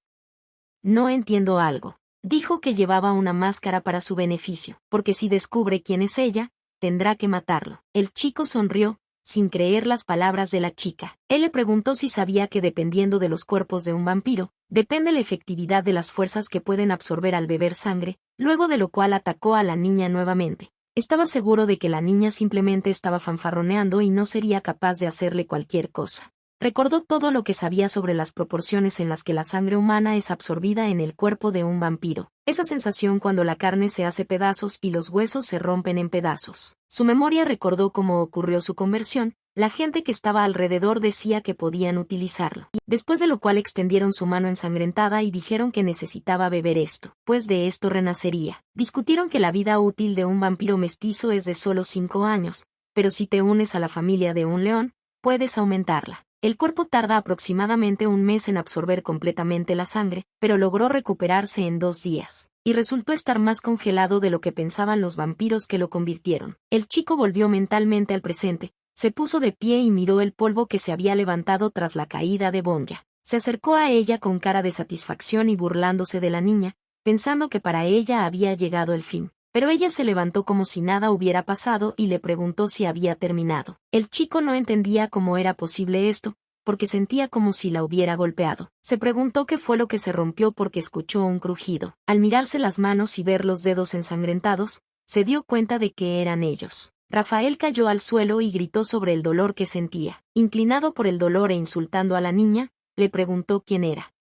No entiendo algo. Dijo que llevaba una máscara para su beneficio, porque si descubre quién es ella, tendrá que matarlo. El chico sonrió, sin creer las palabras de la chica. Él le preguntó si sabía que dependiendo de los cuerpos de un vampiro, depende la efectividad de las fuerzas que pueden absorber al beber sangre, luego de lo cual atacó a la niña nuevamente. Estaba seguro de que la niña simplemente estaba fanfarroneando y no sería capaz de hacerle cualquier cosa. Recordó todo lo que sabía sobre las proporciones en las que la sangre humana es absorbida en el cuerpo de un vampiro. Esa sensación cuando la carne se hace pedazos y los huesos se rompen en pedazos. Su memoria recordó cómo ocurrió su conversión. La gente que estaba alrededor decía que podían utilizarlo. Después de lo cual extendieron su mano ensangrentada y dijeron que necesitaba beber esto, pues de esto renacería. Discutieron que la vida útil de un vampiro mestizo es de solo 5 años, pero si te unes a la familia de un león, puedes aumentarla. El cuerpo tarda aproximadamente un mes en absorber completamente la sangre, pero logró recuperarse en 2 días. Y resultó estar más congelado de lo que pensaban los vampiros que lo convirtieron. El chico volvió mentalmente al presente, se puso de pie y miró el polvo que se había levantado tras la caída de Bonya. Se acercó a ella con cara de satisfacción y burlándose de la niña, pensando que para ella había llegado el fin. Pero ella se levantó como si nada hubiera pasado y le preguntó si había terminado. El chico no entendía cómo era posible esto, porque sentía como si la hubiera golpeado. Se preguntó qué fue lo que se rompió porque escuchó un crujido. Al mirarse las manos y ver los dedos ensangrentados, se dio cuenta de que eran ellos. Rafael cayó al suelo y gritó sobre el dolor que sentía. Inclinado por el dolor e insultando a la niña, le preguntó quién era.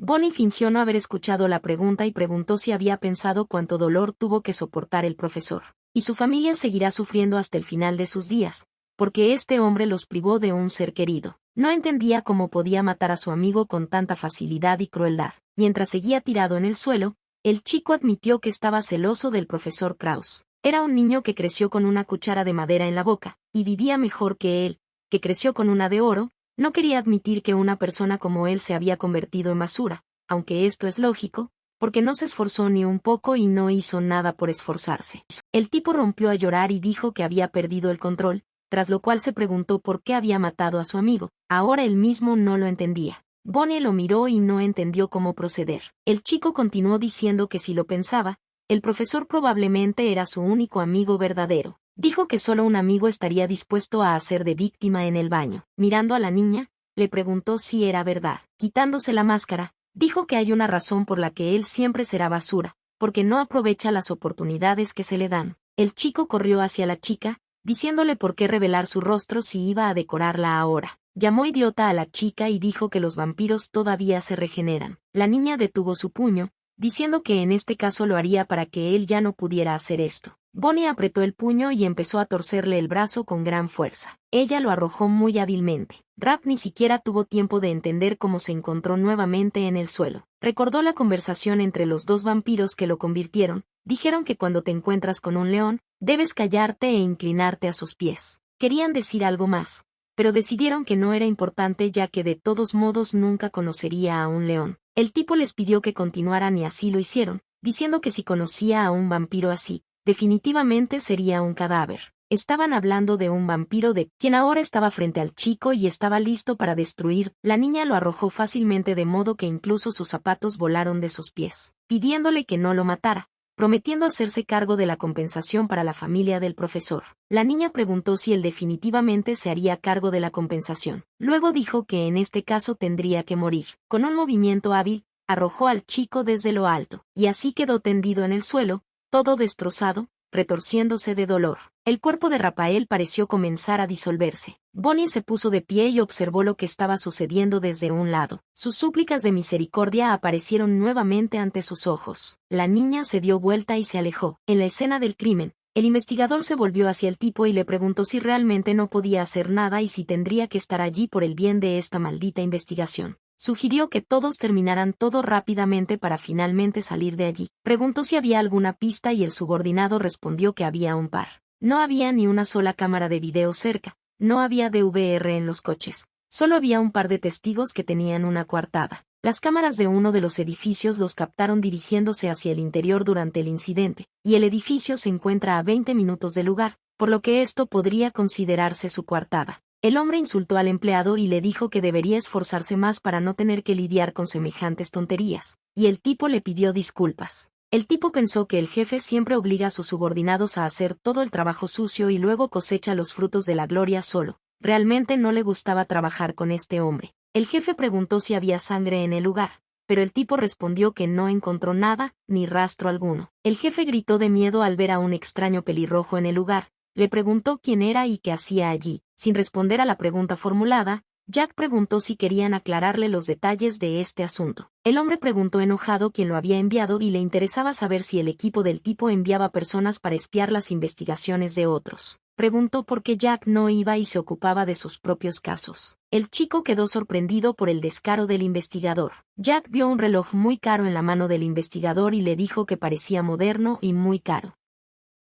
Bonnie fingió no haber escuchado la pregunta y preguntó si había pensado cuánto dolor tuvo que soportar el profesor. Y su familia seguirá sufriendo hasta el final de sus días, porque este hombre los privó de un ser querido. No entendía cómo podía matar a su amigo con tanta facilidad y crueldad. Mientras seguía tirado en el suelo, el chico admitió que estaba celoso del profesor Krauss. Era un niño que creció con una cuchara de madera en la boca, y vivía mejor que él, que creció con una de oro. No quería admitir que una persona como él se había convertido en basura, aunque esto es lógico, porque no se esforzó ni un poco y no hizo nada por esforzarse. El tipo rompió a llorar y dijo que había perdido el control, tras lo cual se preguntó por qué había matado a su amigo. Ahora él mismo no lo entendía. Bonnie lo miró y no entendió cómo proceder. El chico continuó diciendo que si lo pensaba, el profesor probablemente era su único amigo verdadero. Dijo que solo un amigo estaría dispuesto a hacer de víctima en el baño. Mirando a la niña, le preguntó si era verdad. Quitándose la máscara, dijo que hay una razón por la que él siempre será basura, porque no aprovecha las oportunidades que se le dan. El chico corrió hacia la chica, diciéndole por qué revelar su rostro si iba a decorarla ahora. Llamó idiota a la chica y dijo que los vampiros todavía se regeneran. La niña detuvo su puño, diciendo que en este caso lo haría para que él ya no pudiera hacer esto. Bonnie apretó el puño y empezó a torcerle el brazo con gran fuerza. Ella lo arrojó muy hábilmente. Rap ni siquiera tuvo tiempo de entender cómo se encontró nuevamente en el suelo. Recordó la conversación entre los dos vampiros que lo convirtieron. Dijeron que cuando te encuentras con un león, debes callarte e inclinarte a sus pies. Querían decir algo más, pero decidieron que no era importante ya que de todos modos nunca conocería a un león. El tipo les pidió que continuaran y así lo hicieron, diciendo que si conocía a un vampiro así, definitivamente sería un cadáver. Estaban hablando de un vampiro de quien ahora estaba frente al chico y estaba listo para destruir. La niña lo arrojó fácilmente de modo que incluso sus zapatos volaron de sus pies, pidiéndole que no lo matara, prometiendo hacerse cargo de la compensación para la familia del profesor. La niña preguntó si él definitivamente se haría cargo de la compensación. Luego dijo que en este caso tendría que morir. Con un movimiento hábil, arrojó al chico desde lo alto, y así quedó tendido en el suelo, todo destrozado, retorciéndose de dolor. El cuerpo de Rafael pareció comenzar a disolverse. Bonnie se puso de pie y observó lo que estaba sucediendo desde un lado. Sus súplicas de misericordia aparecieron nuevamente ante sus ojos. La niña se dio vuelta y se alejó. En la escena del crimen, el investigador se volvió hacia el tipo y le preguntó si realmente no podía hacer nada y si tendría que estar allí por el bien de esta maldita investigación. Sugirió que todos terminaran todo rápidamente para finalmente salir de allí. Preguntó si había alguna pista y el subordinado respondió que había un par. No había ni una sola cámara de video cerca, no había DVR en los coches, solo había un par de testigos que tenían una coartada. Las cámaras de uno de los edificios los captaron dirigiéndose hacia el interior durante el incidente, y el edificio se encuentra a 20 minutos del lugar, por lo que esto podría considerarse su coartada. El hombre insultó al empleado y le dijo que debería esforzarse más para no tener que lidiar con semejantes tonterías, y el tipo le pidió disculpas. El tipo pensó que el jefe siempre obliga a sus subordinados a hacer todo el trabajo sucio y luego cosecha los frutos de la gloria solo. Realmente no le gustaba trabajar con este hombre. El jefe preguntó si había sangre en el lugar, pero el tipo respondió que no encontró nada, ni rastro alguno. El jefe gritó de miedo al ver a un extraño pelirrojo en el lugar. Le preguntó quién era y qué hacía allí. Sin responder a la pregunta formulada, Jack preguntó si querían aclararle los detalles de este asunto. El hombre preguntó enojado quién lo había enviado y le interesaba saber si el equipo del tipo enviaba personas para espiar las investigaciones de otros. Preguntó por qué Jack no iba y se ocupaba de sus propios casos. El chico quedó sorprendido por el descaro del investigador. Jack vio un reloj muy caro en la mano del investigador y le dijo que parecía moderno y muy caro.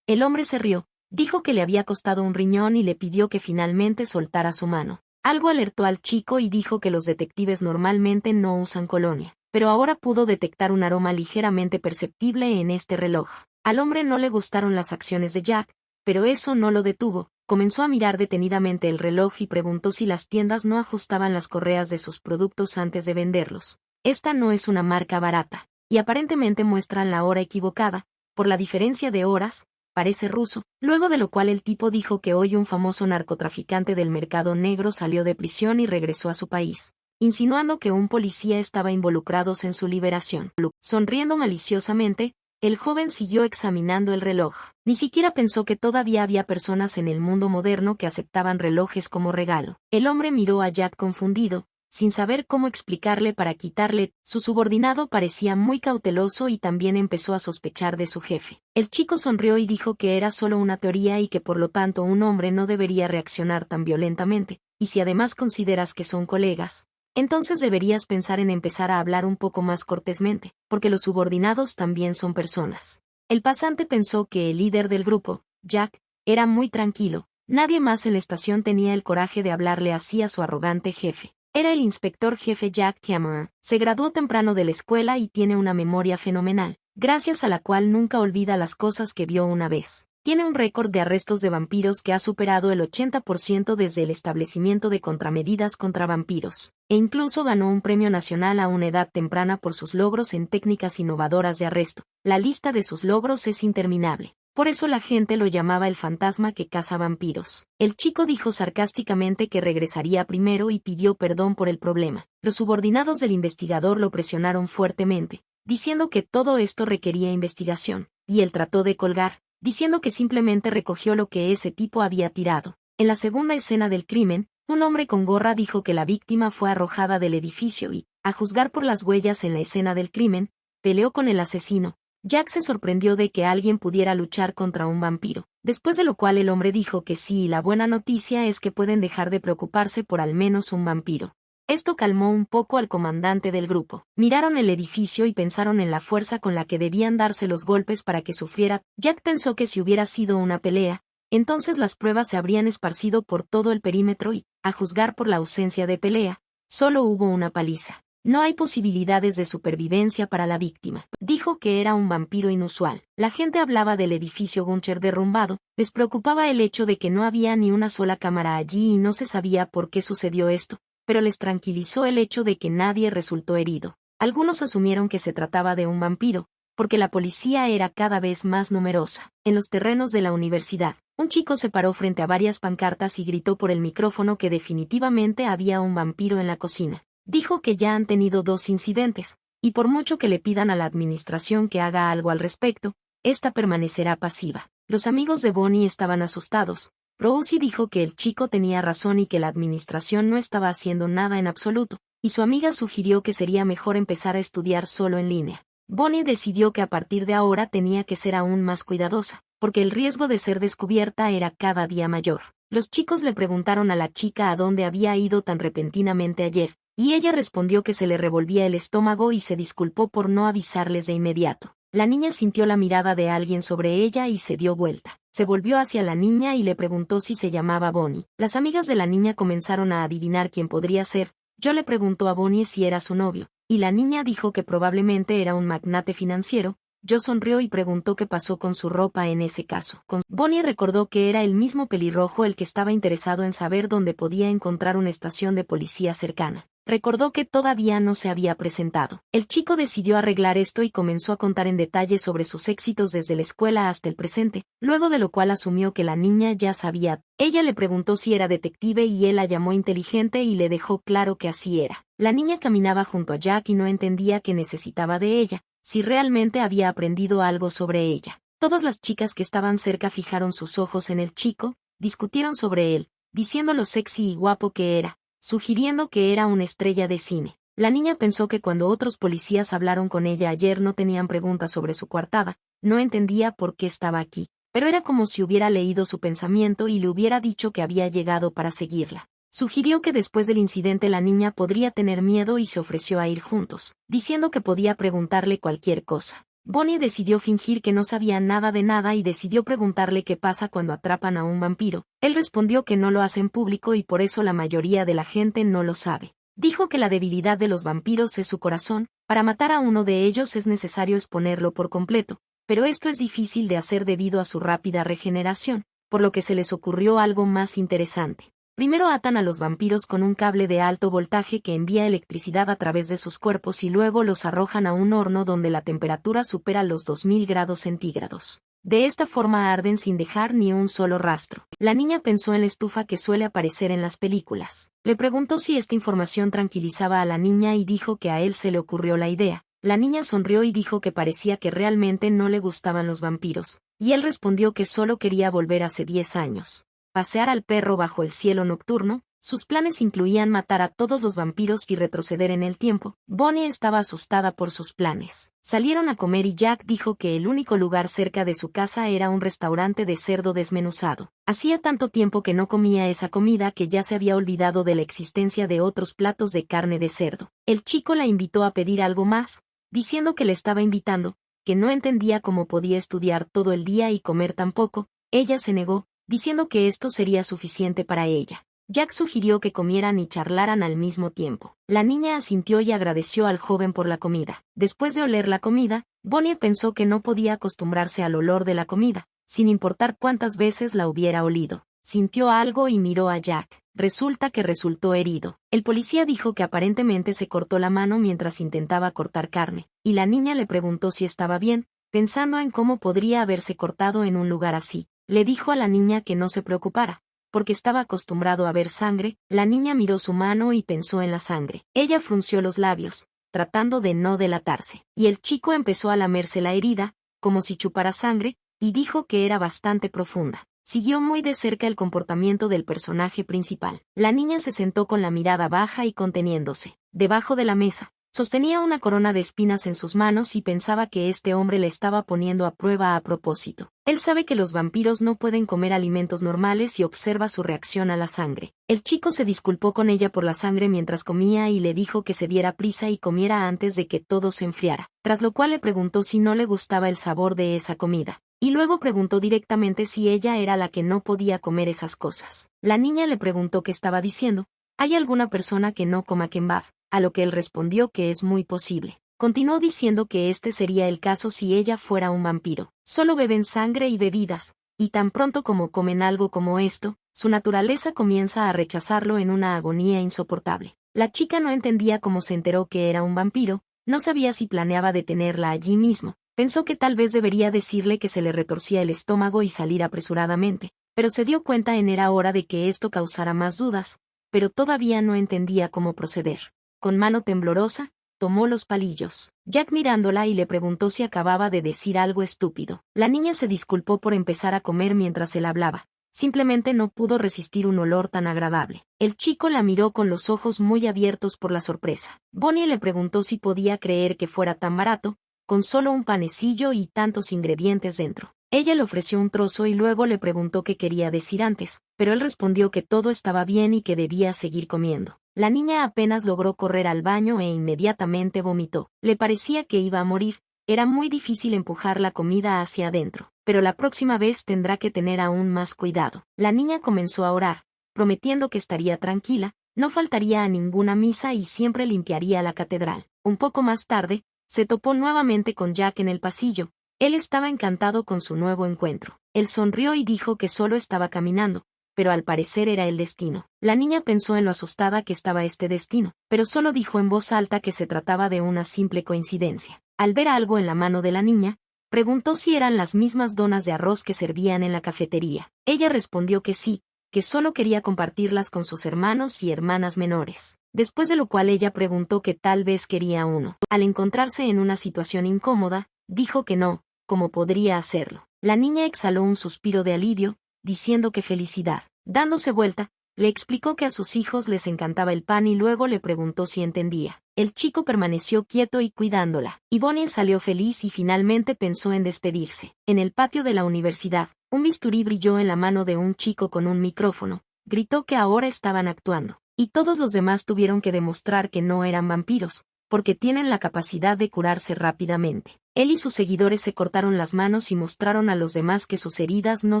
El hombre se rió, dijo que le había costado un riñón y le pidió que finalmente soltara su mano. Algo alertó al chico y dijo que los detectives normalmente no usan colonia, pero ahora pudo detectar un aroma ligeramente perceptible en este reloj. Al hombre no le gustaron las acciones de Jack, pero eso no lo detuvo. Comenzó a mirar detenidamente el reloj y preguntó si las tiendas no ajustaban las correas de sus productos antes de venderlos. Esta no es una marca barata, y aparentemente muestran la hora equivocada, por la diferencia de horas. Parece ruso, luego de lo cual el tipo dijo que hoy un famoso narcotraficante del mercado negro salió de prisión y regresó a su país, insinuando que un policía estaba involucrado en su liberación. Sonriendo maliciosamente, el joven siguió examinando el reloj. Ni siquiera pensó que todavía había personas en el mundo moderno que aceptaban relojes como regalo. El hombre miró a Jack confundido, sin saber cómo explicarle para quitarle. Su subordinado parecía muy cauteloso y también empezó a sospechar de su jefe. El chico sonrió y dijo que era solo una teoría y que por lo tanto un hombre no debería reaccionar tan violentamente, y si además consideras que son colegas, entonces deberías pensar en empezar a hablar un poco más cortésmente, porque los subordinados también son personas. El pasante pensó que el líder del grupo, Jack, era muy tranquilo. Nadie más en la estación tenía el coraje de hablarle así a su arrogante jefe. Era el inspector jefe Jack Cameron. Se graduó temprano de la escuela y tiene una memoria fenomenal, gracias a la cual nunca olvida las cosas que vio una vez. Tiene un récord de arrestos de vampiros que ha superado el 80% desde el establecimiento de contramedidas contra vampiros, e incluso ganó un premio nacional a una edad temprana por sus logros en técnicas innovadoras de arresto. La lista de sus logros es interminable. Por eso la gente lo llamaba el fantasma que caza vampiros. El chico dijo sarcásticamente que regresaría primero y pidió perdón por el problema. Los subordinados del investigador lo presionaron fuertemente, diciendo que todo esto requería investigación, y él trató de colgar, diciendo que simplemente recogió lo que ese tipo había tirado. En la segunda escena del crimen, un hombre con gorra dijo que la víctima fue arrojada del edificio y, a juzgar por las huellas en la escena del crimen, peleó con el asesino. Jack se sorprendió de que alguien pudiera luchar contra un vampiro, después de lo cual el hombre dijo que sí, y la buena noticia es que pueden dejar de preocuparse por al menos un vampiro. Esto calmó un poco al comandante del grupo. Miraron el edificio y pensaron en la fuerza con la que debían darse los golpes para que sufriera. Jack pensó que si hubiera sido una pelea, entonces las pruebas se habrían esparcido por todo el perímetro y, a juzgar por la ausencia de pelea, solo hubo una paliza. No hay posibilidades de supervivencia para la víctima. Dijo que era un vampiro inusual. La gente hablaba del edificio Guncher derrumbado, les preocupaba el hecho de que no había ni una sola cámara allí y no se sabía por qué sucedió esto, pero les tranquilizó el hecho de que nadie resultó herido. Algunos asumieron que se trataba de un vampiro, porque la policía era cada vez más numerosa. En los terrenos de la universidad, un chico se paró frente a varias pancartas y gritó por el micrófono que definitivamente había un vampiro en la cocina. Dijo que ya han tenido 2 incidentes, y por mucho que le pidan a la administración que haga algo al respecto, esta permanecerá pasiva. Los amigos de Bonnie estaban asustados. Rosie dijo que el chico tenía razón y que la administración no estaba haciendo nada en absoluto, y su amiga sugirió que sería mejor empezar a estudiar solo en línea. Bonnie decidió que a partir de ahora tenía que ser aún más cuidadosa, porque el riesgo de ser descubierta era cada día mayor. Los chicos le preguntaron a la chica a dónde había ido tan repentinamente ayer, y ella respondió que se le revolvía el estómago y se disculpó por no avisarles de inmediato. La niña sintió la mirada de alguien sobre ella y se dio vuelta. Se volvió hacia la niña y le preguntó si se llamaba Bonnie. Las amigas de la niña comenzaron a adivinar quién podría ser. Joe le preguntó a Bonnie si era su novio, y la niña dijo que probablemente era un magnate financiero. Joe sonrió y preguntó qué pasó con su ropa en ese caso. Bonnie recordó que era el mismo pelirrojo el que estaba interesado en saber dónde podía encontrar una estación de policía cercana. Recordó que todavía no se había presentado. El chico decidió arreglar esto y comenzó a contar en detalle sobre sus éxitos desde la escuela hasta el presente, luego de lo cual asumió que la niña ya sabía. Ella le preguntó si era detective y él la llamó inteligente y le dejó claro que así era. La niña caminaba junto a Jack y no entendía qué necesitaba de ella, si realmente había aprendido algo sobre ella. Todas las chicas que estaban cerca fijaron sus ojos en el chico, discutieron sobre él, diciendo lo sexy y guapo que era, sugiriendo que era una estrella de cine. La niña pensó que cuando otros policías hablaron con ella ayer no tenían preguntas sobre su coartada, no entendía por qué estaba aquí, pero era como si hubiera leído su pensamiento y le hubiera dicho que había llegado para seguirla. Sugirió que después del incidente la niña podría tener miedo y se ofreció a ir juntos, diciendo que podía preguntarle cualquier cosa. Bonnie decidió fingir que no sabía nada de nada y decidió preguntarle qué pasa cuando atrapan a un vampiro. Él respondió que no lo hace en público y por eso la mayoría de la gente no lo sabe. Dijo que la debilidad de los vampiros es su corazón, para matar a uno de ellos es necesario exponerlo por completo, pero esto es difícil de hacer debido a su rápida regeneración, por lo que se les ocurrió algo más interesante. Primero atan a los vampiros con un cable de alto voltaje que envía electricidad a través de sus cuerpos y luego los arrojan a un horno donde la temperatura supera los 2000 grados centígrados. De esta forma arden sin dejar ni un solo rastro. La niña pensó en la estufa que suele aparecer en las películas. Le preguntó si esta información tranquilizaba a la niña y dijo que a él se le ocurrió la idea. La niña sonrió y dijo que parecía que realmente no le gustaban los vampiros, y él respondió que solo quería volver hace 10 años. Pasear al perro bajo el cielo nocturno. Sus planes incluían matar a todos los vampiros y retroceder en el tiempo. Bonnie estaba asustada por sus planes. Salieron a comer y Jack dijo que el único lugar cerca de su casa era un restaurante de cerdo desmenuzado. Hacía tanto tiempo que no comía esa comida que ya se había olvidado de la existencia de otros platos de carne de cerdo. El chico la invitó a pedir algo más, diciendo que le estaba invitando, que no entendía cómo podía estudiar todo el día y comer tan poco. Ella se negó, diciendo que esto sería suficiente para ella. Jack sugirió que comieran y charlaran al mismo tiempo. La niña asintió y agradeció al joven por la comida. Después de oler la comida, Bonnie pensó que no podía acostumbrarse al olor de la comida, sin importar cuántas veces la hubiera olido. Sintió algo y miró a Jack. Resulta que resultó herido. El policía dijo que aparentemente se cortó la mano mientras intentaba cortar carne, y la niña le preguntó si estaba bien, pensando en cómo podría haberse cortado en un lugar así. Le dijo a la niña que no se preocupara, porque estaba acostumbrado a ver sangre. La niña miró su mano y pensó en la sangre. Ella frunció los labios, tratando de no delatarse, y el chico empezó a lamerse la herida, como si chupara sangre, y dijo que era bastante profunda. Siguió muy de cerca el comportamiento del personaje principal. La niña se sentó con la mirada baja y conteniéndose. Debajo de la mesa, sostenía una corona de espinas en sus manos y pensaba que este hombre le estaba poniendo a prueba a propósito. Él sabe que los vampiros no pueden comer alimentos normales y observa su reacción a la sangre. El chico se disculpó con ella por la sangre mientras comía y le dijo que se diera prisa y comiera antes de que todo se enfriara, tras lo cual le preguntó si no le gustaba el sabor de esa comida. Y luego preguntó directamente si ella era la que no podía comer esas cosas. La niña le preguntó qué estaba diciendo. ¿Hay alguna persona que no coma kebab? A lo que él respondió que es muy posible. Continuó diciendo que este sería el caso si ella fuera un vampiro. Solo beben sangre y bebidas, y tan pronto como comen algo como esto, su naturaleza comienza a rechazarlo en una agonía insoportable. La chica no entendía cómo se enteró que era un vampiro, no sabía si planeaba detenerla allí mismo. Pensó que tal vez debería decirle que se le retorcía el estómago y salir apresuradamente, pero se dio cuenta en era hora de que esto causara más dudas, pero todavía no entendía cómo proceder. Con mano temblorosa, tomó los palillos. Jack mirándola y le preguntó si acababa de decir algo estúpido. La niña se disculpó por empezar a comer mientras él hablaba. Simplemente no pudo resistir un olor tan agradable. El chico la miró con los ojos muy abiertos por la sorpresa. Bonnie le preguntó si podía creer que fuera tan barato, con solo un panecillo y tantos ingredientes dentro. Ella le ofreció un trozo y luego le preguntó qué quería decir antes, pero él respondió que todo estaba bien y que debía seguir comiendo. La niña apenas logró correr al baño e inmediatamente vomitó. Le parecía que iba a morir. Era muy difícil empujar la comida hacia adentro, pero la próxima vez tendrá que tener aún más cuidado. La niña comenzó a orar, prometiendo que estaría tranquila, no faltaría a ninguna misa y siempre limpiaría la catedral. Un poco más tarde, se topó nuevamente con Jack en el pasillo. Él estaba encantado con su nuevo encuentro. Él sonrió y dijo que solo estaba caminando, pero al parecer era el destino. La niña pensó en lo asustada que estaba este destino, pero solo dijo en voz alta que se trataba de una simple coincidencia. Al ver algo en la mano de la niña, preguntó si eran las mismas donas de arroz que servían en la cafetería. Ella respondió que sí, que solo quería compartirlas con sus hermanos y hermanas menores. Después de lo cual ella preguntó que tal vez quería uno. Al encontrarse en una situación incómoda, dijo que no, ¿cómo podría hacerlo? La niña exhaló un suspiro de alivio, diciendo que felicidad. Dándose vuelta, le explicó que a sus hijos les encantaba el pan y luego le preguntó si entendía. El chico permaneció quieto y cuidándola, y Bonnie salió feliz y finalmente pensó en despedirse. En el patio de la universidad, un bisturí brilló en la mano de un chico con un micrófono. Gritó que ahora estaban actuando, y todos los demás tuvieron que demostrar que no eran vampiros, porque tienen la capacidad de curarse rápidamente. Él y sus seguidores se cortaron las manos y mostraron a los demás que sus heridas no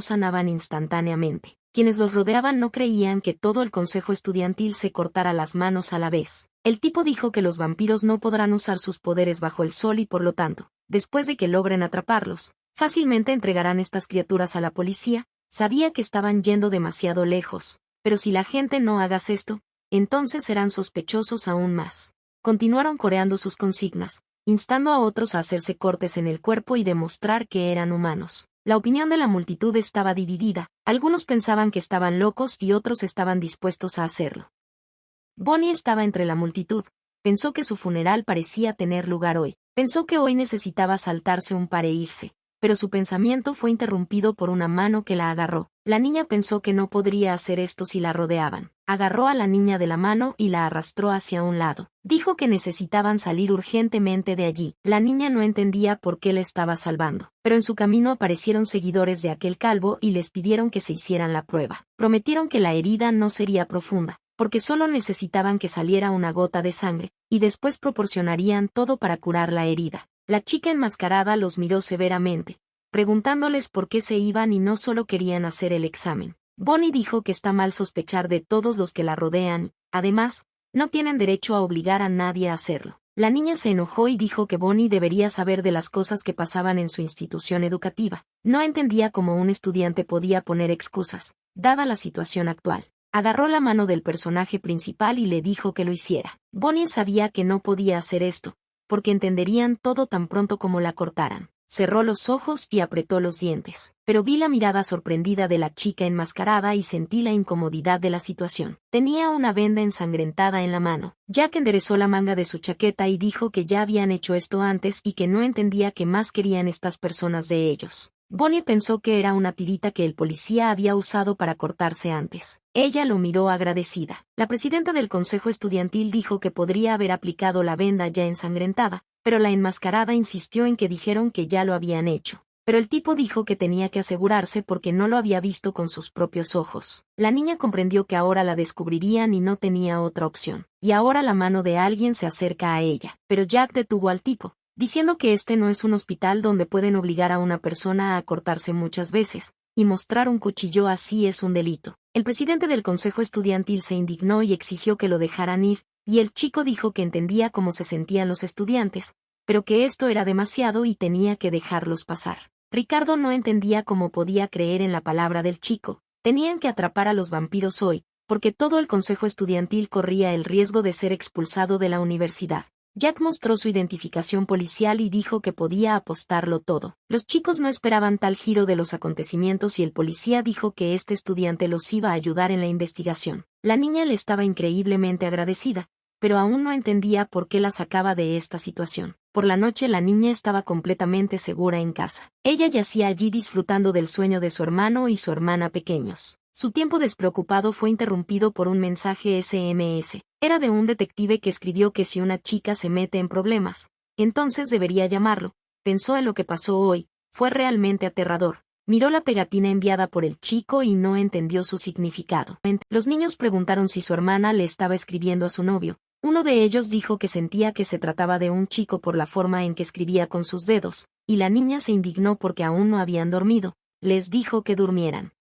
sanaban instantáneamente. Quienes los rodeaban no creían que todo el consejo estudiantil se cortara las manos a la vez. El tipo dijo que los vampiros no podrán usar sus poderes bajo el sol y por lo tanto, después de que logren atraparlos, fácilmente entregarán estas criaturas a la policía. Sabía que estaban yendo demasiado lejos, pero si la gente no hagas esto, entonces serán sospechosos aún más. Continuaron coreando sus consignas, instando a otros a hacerse cortes en el cuerpo y demostrar que eran humanos. La opinión de la multitud estaba dividida, algunos pensaban que estaban locos y otros estaban dispuestos a hacerlo. Bonnie estaba entre la multitud, pensó que su funeral parecía tener lugar hoy, pensó que hoy necesitaba saltarse un par e irse, pero su pensamiento fue interrumpido por una mano que la agarró. La niña pensó que no podría hacer esto si la rodeaban. Agarró a la niña de la mano y la arrastró hacia un lado. Dijo que necesitaban salir urgentemente de allí. La niña no entendía por qué la estaba salvando, pero en su camino aparecieron seguidores de aquel calvo y les pidieron que se hicieran la prueba. Prometieron que la herida no sería profunda, porque solo necesitaban que saliera una gota de sangre, y después proporcionarían todo para curar la herida. La chica enmascarada los miró severamente, preguntándoles por qué se iban y no solo querían hacer el examen. Bonnie dijo que está mal sospechar de todos los que la rodean, además, no tienen derecho a obligar a nadie a hacerlo. La niña se enojó y dijo que Bonnie debería saber de las cosas que pasaban en su institución educativa. No entendía cómo un estudiante podía poner excusas, dada la situación actual. Agarró la mano del personaje principal y le dijo que lo hiciera. Bonnie sabía que no podía hacer esto, porque entenderían todo tan pronto como la cortaran. Cerró los ojos y apretó los dientes. Pero vi la mirada sorprendida de la chica enmascarada y sentí la incomodidad de la situación. Tenía una venda ensangrentada en la mano. Jack enderezó la manga de su chaqueta y dijo que ya habían hecho esto antes y que no entendía qué más querían estas personas de ellos. Bonnie pensó que era una tirita que el policía había usado para cortarse antes. Ella lo miró agradecida. La presidenta del consejo estudiantil dijo que podría haber aplicado la venda ya ensangrentada, pero la enmascarada insistió en que dijeron que ya lo habían hecho. Pero el tipo dijo que tenía que asegurarse porque no lo había visto con sus propios ojos. La niña comprendió que ahora la descubrirían y no tenía otra opción. Y ahora la mano de alguien se acerca a ella. Pero Jack detuvo al tipo, diciendo que este no es un hospital donde pueden obligar a una persona a cortarse muchas veces, y mostrar un cuchillo así es un delito. El presidente del consejo estudiantil se indignó y exigió que lo dejaran ir, y el chico dijo que entendía cómo se sentían los estudiantes, pero que esto era demasiado y tenía que dejarlos pasar. Ricardo no entendía cómo podía creer en la palabra del chico. Tenían que atrapar a los vampiros hoy, porque todo el consejo estudiantil corría el riesgo de ser expulsado de la universidad. Jack mostró su identificación policial y dijo que podía apostarlo todo. Los chicos no esperaban tal giro de los acontecimientos y el policía dijo que este estudiante los iba a ayudar en la investigación. La niña le estaba increíblemente agradecida, pero aún no entendía por qué la sacaba de esta situación. Por la noche la niña estaba completamente segura en casa. Ella yacía allí disfrutando del sueño de su hermano y su hermana pequeños. Su tiempo despreocupado fue interrumpido por un mensaje SMS. Era de un detective que escribió que si una chica se mete en problemas, entonces debería llamarlo. Pensó en lo que pasó hoy, fue realmente aterrador. Miró la pegatina enviada por el chico y no entendió su significado. Los niños preguntaron si su hermana le estaba escribiendo a su novio. Uno de ellos dijo que sentía que se trataba de un chico por la forma en que escribía con sus dedos, y la niña se indignó porque aún no habían dormido. Les dijo que durmieran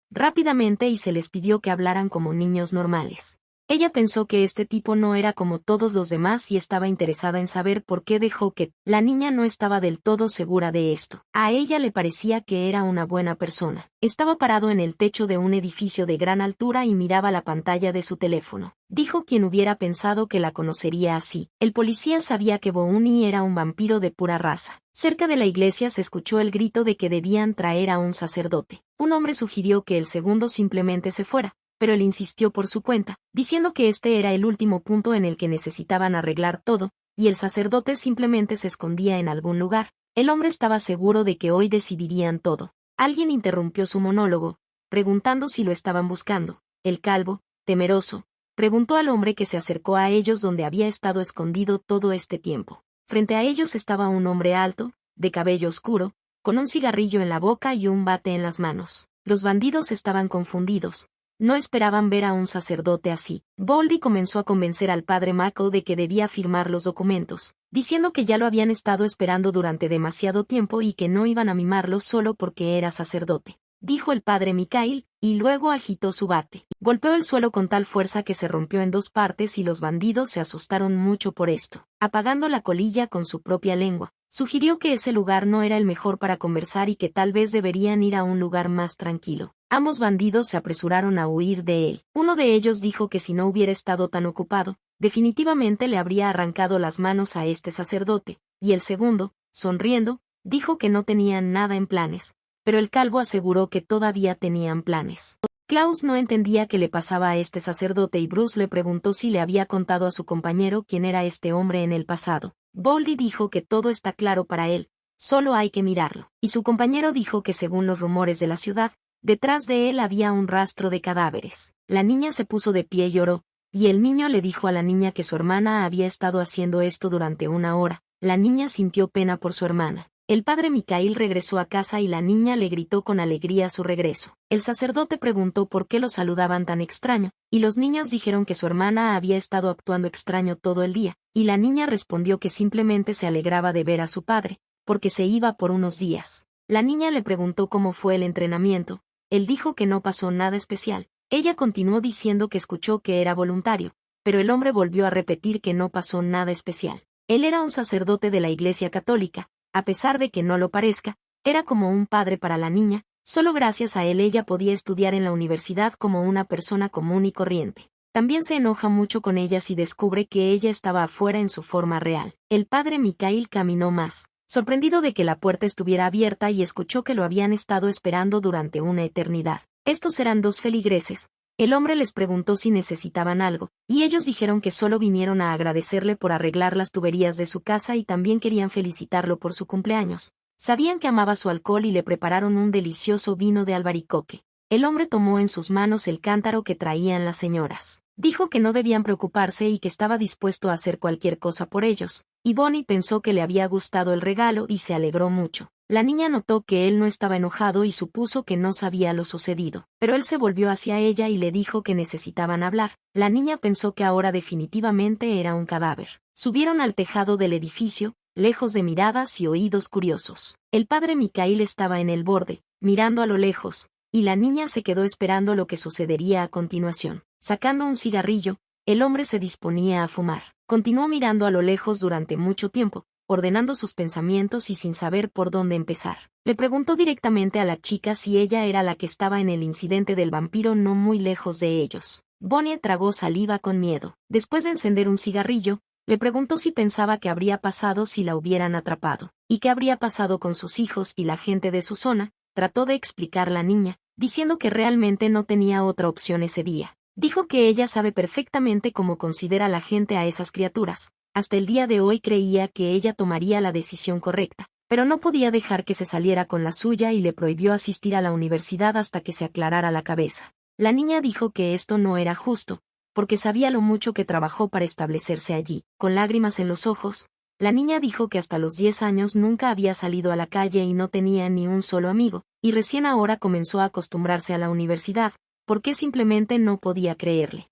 rápidamente y se les pidió que hablaran como niños normales. Ella pensó que este tipo no era como todos los demás y estaba interesada en saber por qué dejó que la niña no estaba del todo segura de esto. A ella le parecía que era una buena persona. Estaba parado en el techo de un edificio de gran altura y miraba la pantalla de su teléfono. Dijo quien hubiera pensado que la conocería así. El policía sabía que Boone era un vampiro de pura raza. Cerca de la iglesia se escuchó el grito de que debían traer a un sacerdote. Un hombre sugirió que el segundo simplemente se fuera, pero él insistió por su cuenta, diciendo que este era el último punto en el que necesitaban arreglar todo, y el sacerdote simplemente se escondía en algún lugar. El hombre estaba seguro de que hoy decidirían todo. Alguien interrumpió su monólogo, preguntando si lo estaban buscando. El calvo, temeroso, preguntó al hombre que se acercó a ellos donde había estado escondido todo este tiempo. Frente a ellos estaba un hombre alto, de cabello oscuro, con un cigarrillo en la boca y un bate en las manos. Los bandidos estaban confundidos. No esperaban ver a un sacerdote así. Boldy comenzó a convencer al padre Mako de que debía firmar los documentos, diciendo que ya lo habían estado esperando durante demasiado tiempo y que no iban a mimarlo solo porque era sacerdote. Dijo el padre Mikhail, y luego agitó su bate. Golpeó el suelo con tal fuerza que se rompió en dos partes y los bandidos se asustaron mucho por esto. Apagando la colilla con su propia lengua, sugirió que ese lugar no era el mejor para conversar y que tal vez deberían ir a un lugar más tranquilo. Ambos bandidos se apresuraron a huir de él. Uno de ellos dijo que si no hubiera estado tan ocupado, definitivamente le habría arrancado las manos a este sacerdote, y el segundo, sonriendo, dijo que no tenían nada en planes, pero el calvo aseguró que todavía tenían planes. Klaus no entendía qué le pasaba a este sacerdote y Bruce le preguntó si le había contado a su compañero quién era este hombre en el pasado. Boldy dijo que todo está claro para él, solo hay que mirarlo. Y su compañero dijo que según los rumores de la ciudad, detrás de él había un rastro de cadáveres. La niña se puso de pie y lloró, y el niño le dijo a la niña que su hermana había estado haciendo esto durante una hora. La niña sintió pena por su hermana. El padre Mikhail regresó a casa y la niña le gritó con alegría a su regreso. El sacerdote preguntó por qué lo saludaban tan extraño, y los niños dijeron que su hermana había estado actuando extraño todo el día, y la niña respondió que simplemente se alegraba de ver a su padre, porque se iba por unos días. La niña le preguntó cómo fue el entrenamiento, Él dijo que no pasó nada especial. Ella continuó diciendo que escuchó que era voluntario, pero el hombre volvió a repetir que no pasó nada especial. Él era un sacerdote de la Iglesia Católica, a pesar de que no lo parezca, era como un padre para la niña, solo gracias a él ella podía estudiar en la universidad como una persona común y corriente. También se enoja mucho con ella si descubre que ella estaba afuera en su forma real. El padre Mikhail caminó más, sorprendido de que la puerta estuviera abierta y escuchó que lo habían estado esperando durante una eternidad. Estos eran dos feligreses. El hombre les preguntó si necesitaban algo, y ellos dijeron que solo vinieron a agradecerle por arreglar las tuberías de su casa y también querían felicitarlo por su cumpleaños. Sabían que amaba su alcohol y le prepararon un delicioso vino de albaricoque. El hombre tomó en sus manos el cántaro que traían las señoras. Dijo que no debían preocuparse y que estaba dispuesto a hacer cualquier cosa por ellos, y Bonnie pensó que le había gustado el regalo y se alegró mucho. La niña notó que él no estaba enojado y supuso que no sabía lo sucedido, pero él se volvió hacia ella y le dijo que necesitaban hablar. La niña pensó que ahora definitivamente era un cadáver. Subieron al tejado del edificio, lejos de miradas y oídos curiosos. El padre Mikhail estaba en el borde, mirando a lo lejos, y la niña se quedó esperando lo que sucedería a continuación. Sacando un cigarrillo, el hombre se disponía a fumar. Continuó mirando a lo lejos durante mucho tiempo, ordenando sus pensamientos y sin saber por dónde empezar. Le preguntó directamente a la chica si ella era la que estaba en el incidente del vampiro no muy lejos de ellos. Bonnie tragó saliva con miedo. Después de encender un cigarrillo, le preguntó si pensaba que habría pasado si la hubieran atrapado, y qué habría pasado con sus hijos y la gente de su zona. Trató de explicar la niña, diciendo que realmente no tenía otra opción ese día. Dijo que ella sabe perfectamente cómo considera la gente a esas criaturas. Hasta el día de hoy creía que ella tomaría la decisión correcta, pero no podía dejar que se saliera con la suya y le prohibió asistir a la universidad hasta que se aclarara la cabeza. La niña dijo que esto no era justo, porque sabía lo mucho que trabajó para establecerse allí. Con lágrimas en los ojos, la niña dijo que hasta los 10 años nunca había salido a la calle y no tenía ni un solo amigo, y recién ahora comenzó a acostumbrarse a la universidad, porque simplemente no podía creerle.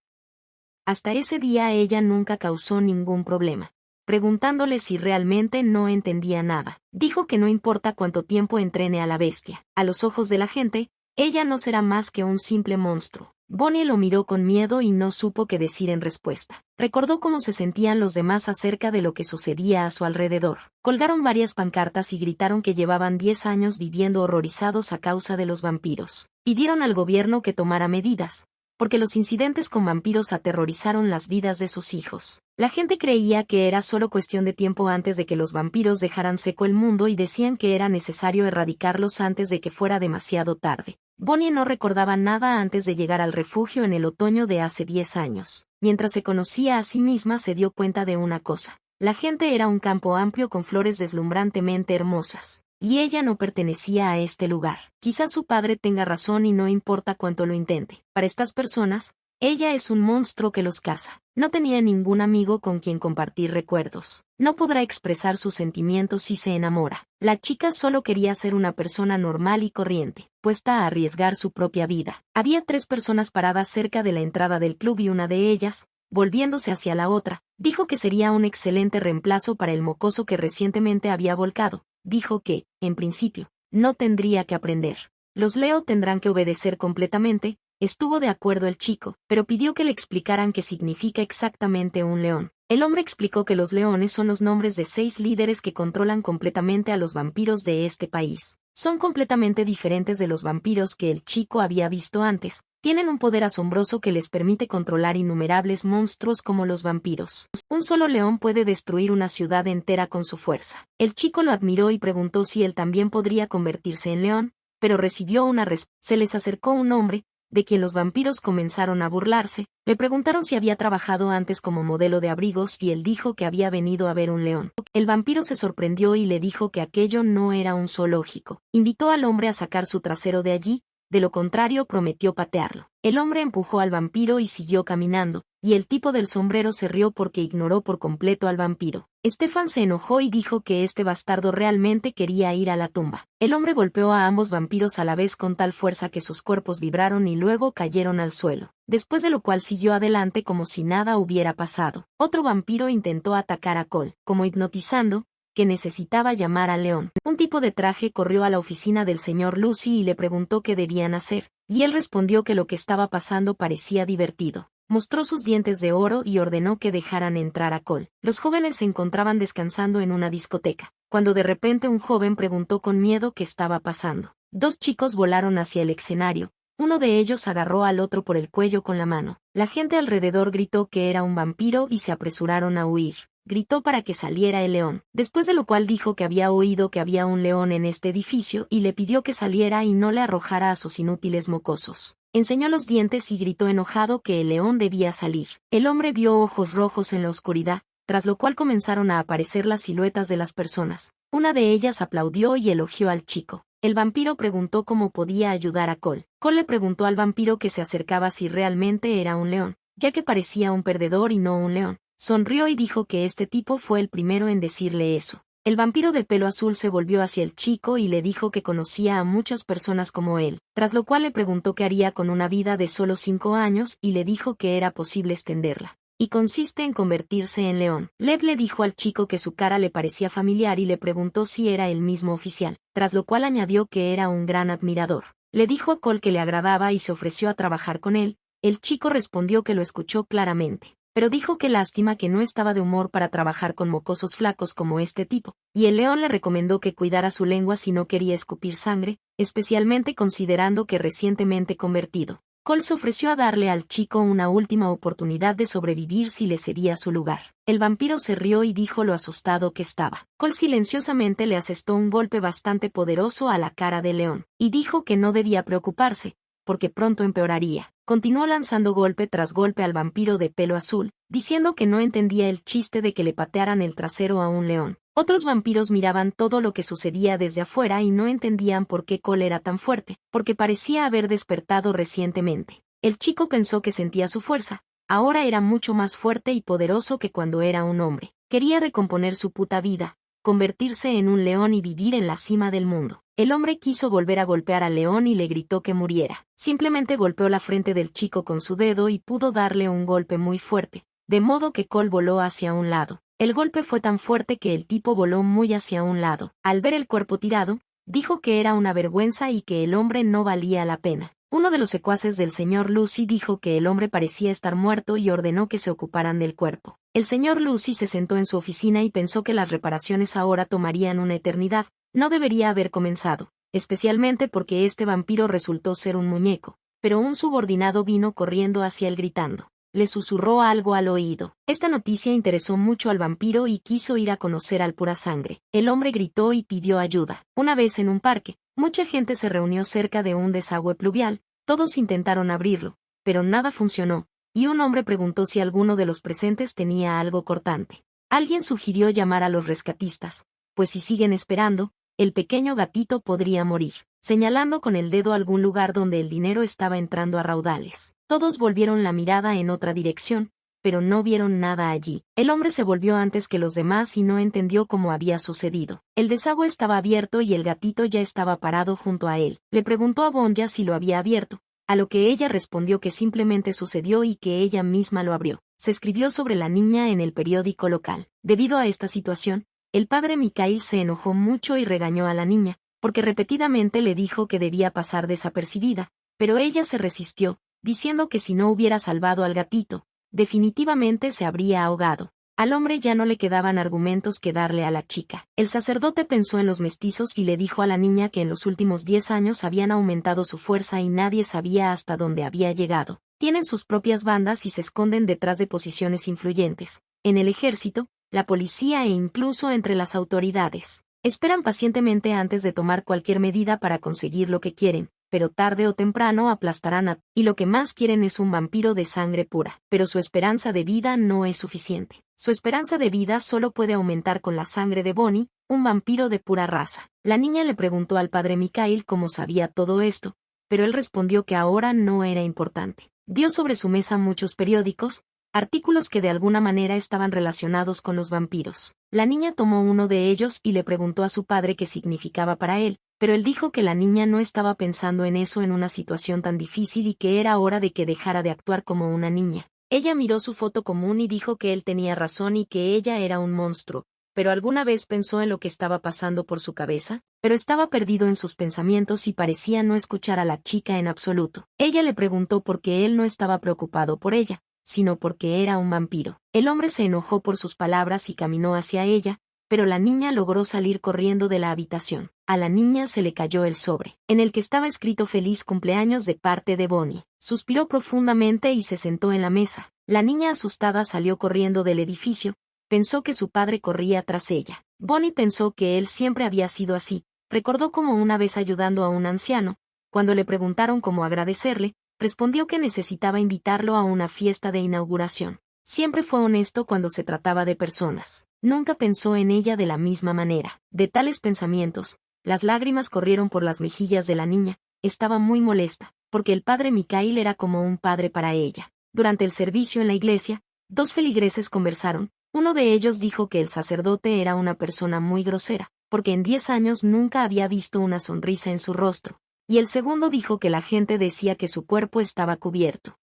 Hasta ese día ella nunca causó ningún problema, preguntándole si realmente no entendía nada. Dijo que no importa cuánto tiempo entrene a la bestia, a los ojos de la gente, ella no será más que un simple monstruo. Bonnie lo miró con miedo y no supo qué decir en respuesta. Recordó cómo se sentían los demás acerca de lo que sucedía a su alrededor. Colgaron varias pancartas y gritaron que llevaban 10 años viviendo horrorizados a causa de los vampiros. Pidieron al gobierno que tomara medidas, porque los incidentes con vampiros aterrorizaron las vidas de sus hijos. La gente creía que era solo cuestión de tiempo antes de que los vampiros dejaran seco el mundo y decían que era necesario erradicarlos antes de que fuera demasiado tarde. Bonnie no recordaba nada antes de llegar al refugio en el otoño de hace 10 años. Mientras se conocía a sí misma se dio cuenta de una cosa. La gente era un campo amplio con flores deslumbrantemente hermosas. Y ella no pertenecía a este lugar. Quizás su padre tenga razón y no importa cuánto lo intente. Para estas personas, ella es un monstruo que los caza. No tenía ningún amigo con quien compartir recuerdos. No podrá expresar sus sentimientos si se enamora. La chica solo quería ser una persona normal y corriente, puesta a arriesgar su propia vida. Había 3 personas paradas cerca de la entrada del club y una de ellas, volviéndose hacia la otra, dijo que sería un excelente reemplazo para el mocoso que recientemente había volcado. Dijo que, en principio, no tendría que aprender. Los Leo tendrán que obedecer completamente. Estuvo de acuerdo el chico, pero pidió que le explicaran qué significa exactamente un león. El hombre explicó que los leones son los nombres de 6 líderes que controlan completamente a los vampiros de este país. Son completamente diferentes de los vampiros que el chico había visto antes. Tienen un poder asombroso que les permite controlar innumerables monstruos como los vampiros. Un solo león puede destruir una ciudad entera con su fuerza. El chico lo admiró y preguntó si él también podría convertirse en león, pero recibió una respuesta. Se les acercó un hombre, de quien los vampiros comenzaron a burlarse. Le preguntaron si había trabajado antes como modelo de abrigos y él dijo que había venido a ver un león. El vampiro se sorprendió y le dijo que aquello no era un zoológico. Invitó al hombre a sacar su trasero de allí, de lo contrario prometió patearlo. El hombre empujó al vampiro y siguió caminando, y el tipo del sombrero se rió porque ignoró por completo al vampiro. Stefan se enojó y dijo que este bastardo realmente quería ir a la tumba. El hombre golpeó a ambos vampiros a la vez con tal fuerza que sus cuerpos vibraron y luego cayeron al suelo, después de lo cual siguió adelante como si nada hubiera pasado. Otro vampiro intentó atacar a Cole. Como hipnotizando, que necesitaba llamar al león. Un tipo de traje corrió a la oficina del señor Lucy y le preguntó qué debían hacer, y él respondió que lo que estaba pasando parecía divertido. Mostró sus dientes de oro y ordenó que dejaran entrar a Cole. Los jóvenes se encontraban descansando en una discoteca, cuando de repente un joven preguntó con miedo qué estaba pasando. Dos chicos volaron hacia el escenario. Uno de ellos agarró al otro por el cuello con la mano. La gente alrededor gritó que era un vampiro y se apresuraron a huir. Gritó para que saliera el león, después de lo cual dijo que había oído que había un león en este edificio y le pidió que saliera y no le arrojara a sus inútiles mocosos. Enseñó los dientes y gritó enojado que el león debía salir. El hombre vio ojos rojos en la oscuridad, tras lo cual comenzaron a aparecer las siluetas de las personas. Una de ellas aplaudió y elogió al chico. El vampiro preguntó cómo podía ayudar a Cole. Cole le preguntó al vampiro que se acercaba si realmente era un león, ya que parecía un perdedor y no un león. Sonrió y dijo que este tipo fue el primero en decirle eso. El vampiro del pelo azul se volvió hacia el chico y le dijo que conocía a muchas personas como él, tras lo cual le preguntó qué haría con una vida de solo 5 años y le dijo que era posible extenderla. Y consiste en convertirse en león. Lev le dijo al chico que su cara le parecía familiar y le preguntó si era el mismo oficial, tras lo cual añadió que era un gran admirador. Le dijo a Cole que le agradaba y se ofreció a trabajar con él. El chico respondió que lo escuchó claramente, pero dijo que lástima que no estaba de humor para trabajar con mocosos flacos como este tipo, y el león le recomendó que cuidara su lengua si no quería escupir sangre, especialmente considerando que recientemente convertido. Cole se ofreció a darle al chico una última oportunidad de sobrevivir si le cedía su lugar. El vampiro se rió y dijo lo asustado que estaba. Cole silenciosamente le asestó un golpe bastante poderoso a la cara del león, y dijo que no debía preocuparse, porque pronto empeoraría. Continuó lanzando golpe tras golpe al vampiro de pelo azul, diciendo que no entendía el chiste de que le patearan el trasero a un león. Otros vampiros miraban todo lo que sucedía desde afuera y no entendían por qué Cole era tan fuerte, porque parecía haber despertado recientemente. El chico pensó que sentía su fuerza. Ahora era mucho más fuerte y poderoso que cuando era un hombre. Quería recomponer su puta vida, convertirse en un león y vivir en la cima del mundo. El hombre quiso volver a golpear al león y le gritó que muriera. Simplemente golpeó la frente del chico con su dedo y pudo darle un golpe muy fuerte, de modo que Cole voló hacia un lado. El golpe fue tan fuerte que el tipo voló muy hacia un lado. Al ver el cuerpo tirado, dijo que era una vergüenza y que el hombre no valía la pena. Uno de los secuaces del señor Lucy dijo que el hombre parecía estar muerto y ordenó que se ocuparan del cuerpo. El señor Lucy se sentó en su oficina y pensó que las reparaciones ahora tomarían una eternidad. No debería haber comenzado, especialmente porque este vampiro resultó ser un muñeco, pero un subordinado vino corriendo hacia él gritando. Le susurró algo al oído. Esta noticia interesó mucho al vampiro y quiso ir a conocer al pura sangre. El hombre gritó y pidió ayuda. Una vez en un parque, mucha gente se reunió cerca de un desagüe pluvial. Todos intentaron abrirlo, pero nada funcionó, y un hombre preguntó si alguno de los presentes tenía algo cortante. Alguien sugirió llamar a los rescatistas, pues si siguen esperando, el pequeño gatito podría morir, señalando con el dedo algún lugar donde el dinero estaba entrando a raudales. Todos volvieron la mirada en otra dirección, pero no vieron nada allí. El hombre se volvió antes que los demás y no entendió cómo había sucedido. El desagüe estaba abierto y el gatito ya estaba parado junto a él. Le preguntó a Bonja si lo había abierto, a lo que ella respondió que simplemente sucedió y que ella misma lo abrió. Se escribió sobre la niña en el periódico local. Debido a esta situación, el padre Mikhail se enojó mucho y regañó a la niña, porque repetidamente le dijo que debía pasar desapercibida, pero ella se resistió, diciendo que si no hubiera salvado al gatito, definitivamente se habría ahogado. Al hombre ya no le quedaban argumentos que darle a la chica. El sacerdote pensó en los mestizos y le dijo a la niña que en los últimos 10 años habían aumentado su fuerza y nadie sabía hasta dónde había llegado. Tienen sus propias bandas y se esconden detrás de posiciones influyentes, en el ejército, la policía e incluso entre las autoridades. Esperan pacientemente antes de tomar cualquier medida para conseguir lo que quieren, pero tarde o temprano aplastarán a... Y lo que más quieren es un vampiro de sangre pura. Pero su esperanza de vida no es suficiente. Su esperanza de vida solo puede aumentar con la sangre de Bonnie, un vampiro de pura raza. La niña le preguntó al padre Mikhail cómo sabía todo esto, pero él respondió que ahora no era importante. Vio sobre su mesa muchos periódicos, artículos que de alguna manera estaban relacionados con los vampiros. La niña tomó uno de ellos y le preguntó a su padre qué significaba para él, pero él dijo que la niña no estaba pensando en eso en una situación tan difícil y que era hora de que dejara de actuar como una niña. Ella miró su foto común y dijo que él tenía razón y que ella era un monstruo, pero ¿alguna vez pensó en lo que estaba pasando por su cabeza? Pero estaba perdido en sus pensamientos y parecía no escuchar a la chica en absoluto. Ella le preguntó por qué él no estaba preocupado por ella, sino porque era un vampiro. El hombre se enojó por sus palabras y caminó hacia ella, pero la niña logró salir corriendo de la habitación. A la niña se le cayó el sobre, en el que estaba escrito feliz cumpleaños de parte de Bonnie. Suspiró profundamente y se sentó en la mesa. La niña asustada salió corriendo del edificio, pensó que su padre corría tras ella. Bonnie pensó que él siempre había sido así, recordó como una vez ayudando a un anciano, cuando le preguntaron cómo agradecerle, respondió que necesitaba invitarlo a una fiesta de inauguración. Siempre fue honesto cuando se trataba de personas. Nunca pensó en ella de la misma manera. De tales pensamientos, las lágrimas corrieron por las mejillas de la niña. Estaba muy molesta, porque el padre Mikhail era como un padre para ella. Durante el servicio en la iglesia, dos feligreses conversaron. Uno de ellos dijo que el sacerdote era una persona muy grosera, porque en 10 años nunca había visto una sonrisa en su rostro. Y el segundo dijo que la gente decía que su cuerpo estaba cubierto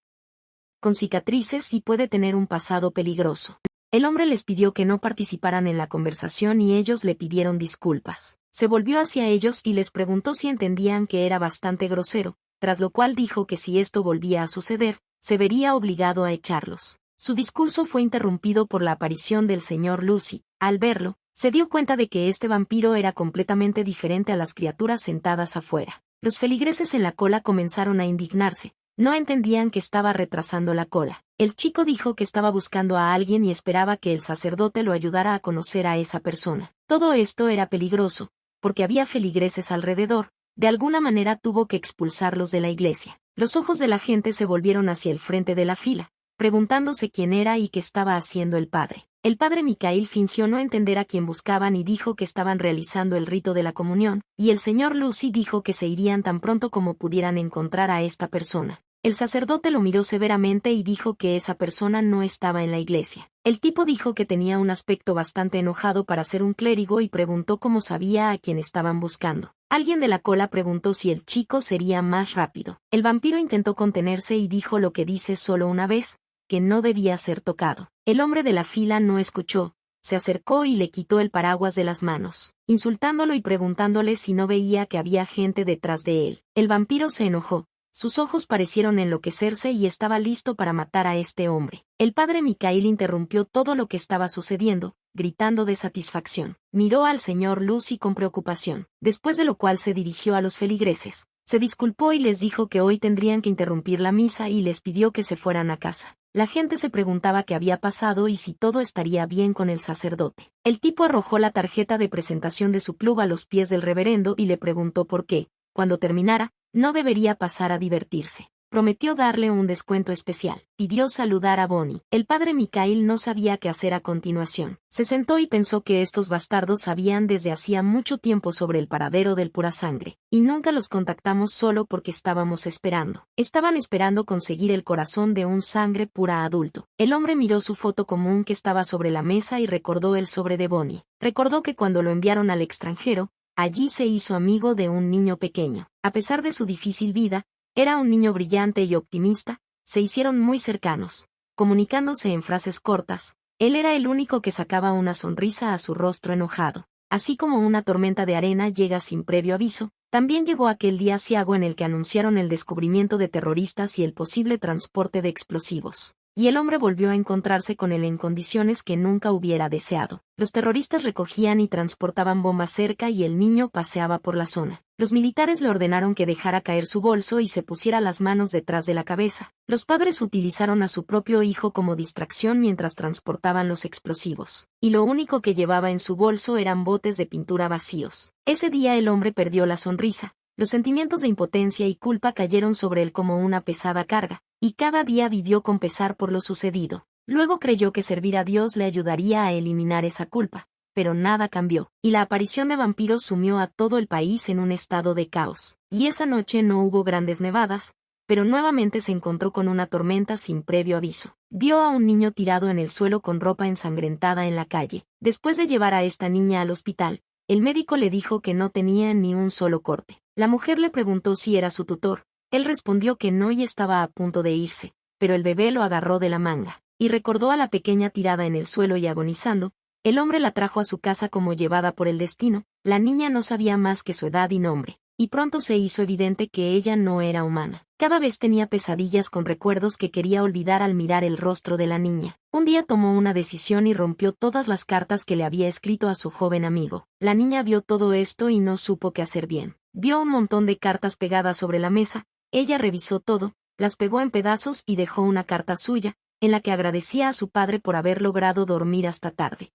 con cicatrices y puede tener un pasado peligroso. El hombre les pidió que no participaran en la conversación y ellos le pidieron disculpas. Se volvió hacia ellos y les preguntó si entendían que era bastante grosero, tras lo cual dijo que si esto volvía a suceder, se vería obligado a echarlos. Su discurso fue interrumpido por la aparición del señor Lucy. Al verlo, se dio cuenta de que este vampiro era completamente diferente a las criaturas sentadas afuera. Los feligreses en la cola comenzaron a indignarse. No entendían que estaba retrasando la cola. El chico dijo que estaba buscando a alguien y esperaba que el sacerdote lo ayudara a conocer a esa persona. Todo esto era peligroso, porque había feligreses alrededor. De alguna manera tuvo que expulsarlos de la iglesia. Los ojos de la gente se volvieron hacia el frente de la fila, preguntándose quién era y qué estaba haciendo el padre. El padre Mikhail fingió no entender a quién buscaban y dijo que estaban realizando el rito de la comunión, y el señor Lucy dijo que se irían tan pronto como pudieran encontrar a esta persona. El sacerdote lo miró severamente y dijo que esa persona no estaba en la iglesia. El tipo dijo que tenía un aspecto bastante enojado para ser un clérigo y preguntó cómo sabía a quién estaban buscando. Alguien de la cola preguntó si el chico sería más rápido. El vampiro intentó contenerse y dijo lo que dice solo una vez, que no debía ser tocado. El hombre de la fila no escuchó, se acercó y le quitó el paraguas de las manos, insultándolo y preguntándole si no veía que había gente detrás de él. El vampiro se enojó, sus ojos parecieron enloquecerse y estaba listo para matar a este hombre. El padre Mikhail interrumpió todo lo que estaba sucediendo, gritando de satisfacción. Miró al señor Lucy con preocupación, después de lo cual se dirigió a los feligreses. Se disculpó y les dijo que hoy tendrían que interrumpir la misa y les pidió que se fueran a casa. La gente se preguntaba qué había pasado y si todo estaría bien con el sacerdote. El tipo arrojó la tarjeta de presentación de su club a los pies del reverendo y le preguntó por qué, cuando terminara, no debería pasar a divertirse. Prometió darle un descuento especial. Pidió saludar a Bonnie. El padre Mikhail no sabía qué hacer a continuación. Se sentó y pensó que estos bastardos sabían desde hacía mucho tiempo sobre el paradero del pura sangre, y nunca los contactamos solo porque estábamos esperando. Estaban esperando conseguir el corazón de un sangre pura adulto. El hombre miró su foto común que estaba sobre la mesa y recordó el sobre de Bonnie. Recordó que cuando lo enviaron al extranjero, allí se hizo amigo de un niño pequeño. A pesar de su difícil vida, era un niño brillante y optimista, se hicieron muy cercanos, comunicándose en frases cortas. Él era el único que sacaba una sonrisa a su rostro enojado. Así como una tormenta de arena llega sin previo aviso, también llegó aquel día aciago en el que anunciaron el descubrimiento de terroristas y el posible transporte de explosivos. Y el hombre volvió a encontrarse con él en condiciones que nunca hubiera deseado. Los terroristas recogían y transportaban bombas cerca y el niño paseaba por la zona. Los militares le ordenaron que dejara caer su bolso y se pusiera las manos detrás de la cabeza. Los padres utilizaron a su propio hijo como distracción mientras transportaban los explosivos. Y lo único que llevaba en su bolso eran botes de pintura vacíos. Ese día el hombre perdió la sonrisa. Los sentimientos de impotencia y culpa cayeron sobre él como una pesada carga, y cada día vivió con pesar por lo sucedido. Luego creyó que servir a Dios le ayudaría a eliminar esa culpa, pero nada cambió, y la aparición de vampiros sumió a todo el país en un estado de caos. Y esa noche no hubo grandes nevadas, pero nuevamente se encontró con una tormenta sin previo aviso. Vio a un niño tirado en el suelo con ropa ensangrentada en la calle. Después de llevar a esta niña al hospital, el médico le dijo que no tenía ni un solo corte. La mujer le preguntó si era su tutor. Él respondió que no y estaba a punto de irse, pero el bebé lo agarró de la manga, y recordó a la pequeña tirada en el suelo y agonizando, El hombre la trajo a su casa como llevada por el destino. La niña no sabía más que su edad y nombre, y pronto se hizo evidente que ella no era humana. Cada vez tenía pesadillas con recuerdos que quería olvidar al mirar el rostro de la niña. Un día tomó una decisión y rompió todas las cartas que le había escrito a su joven amigo. La niña vio todo esto y no supo qué hacer bien. Vio un montón de cartas pegadas sobre la mesa. Ella revisó todo, las pegó en pedazos y dejó una carta suya, en la que agradecía a su padre por haber logrado dormir hasta tarde.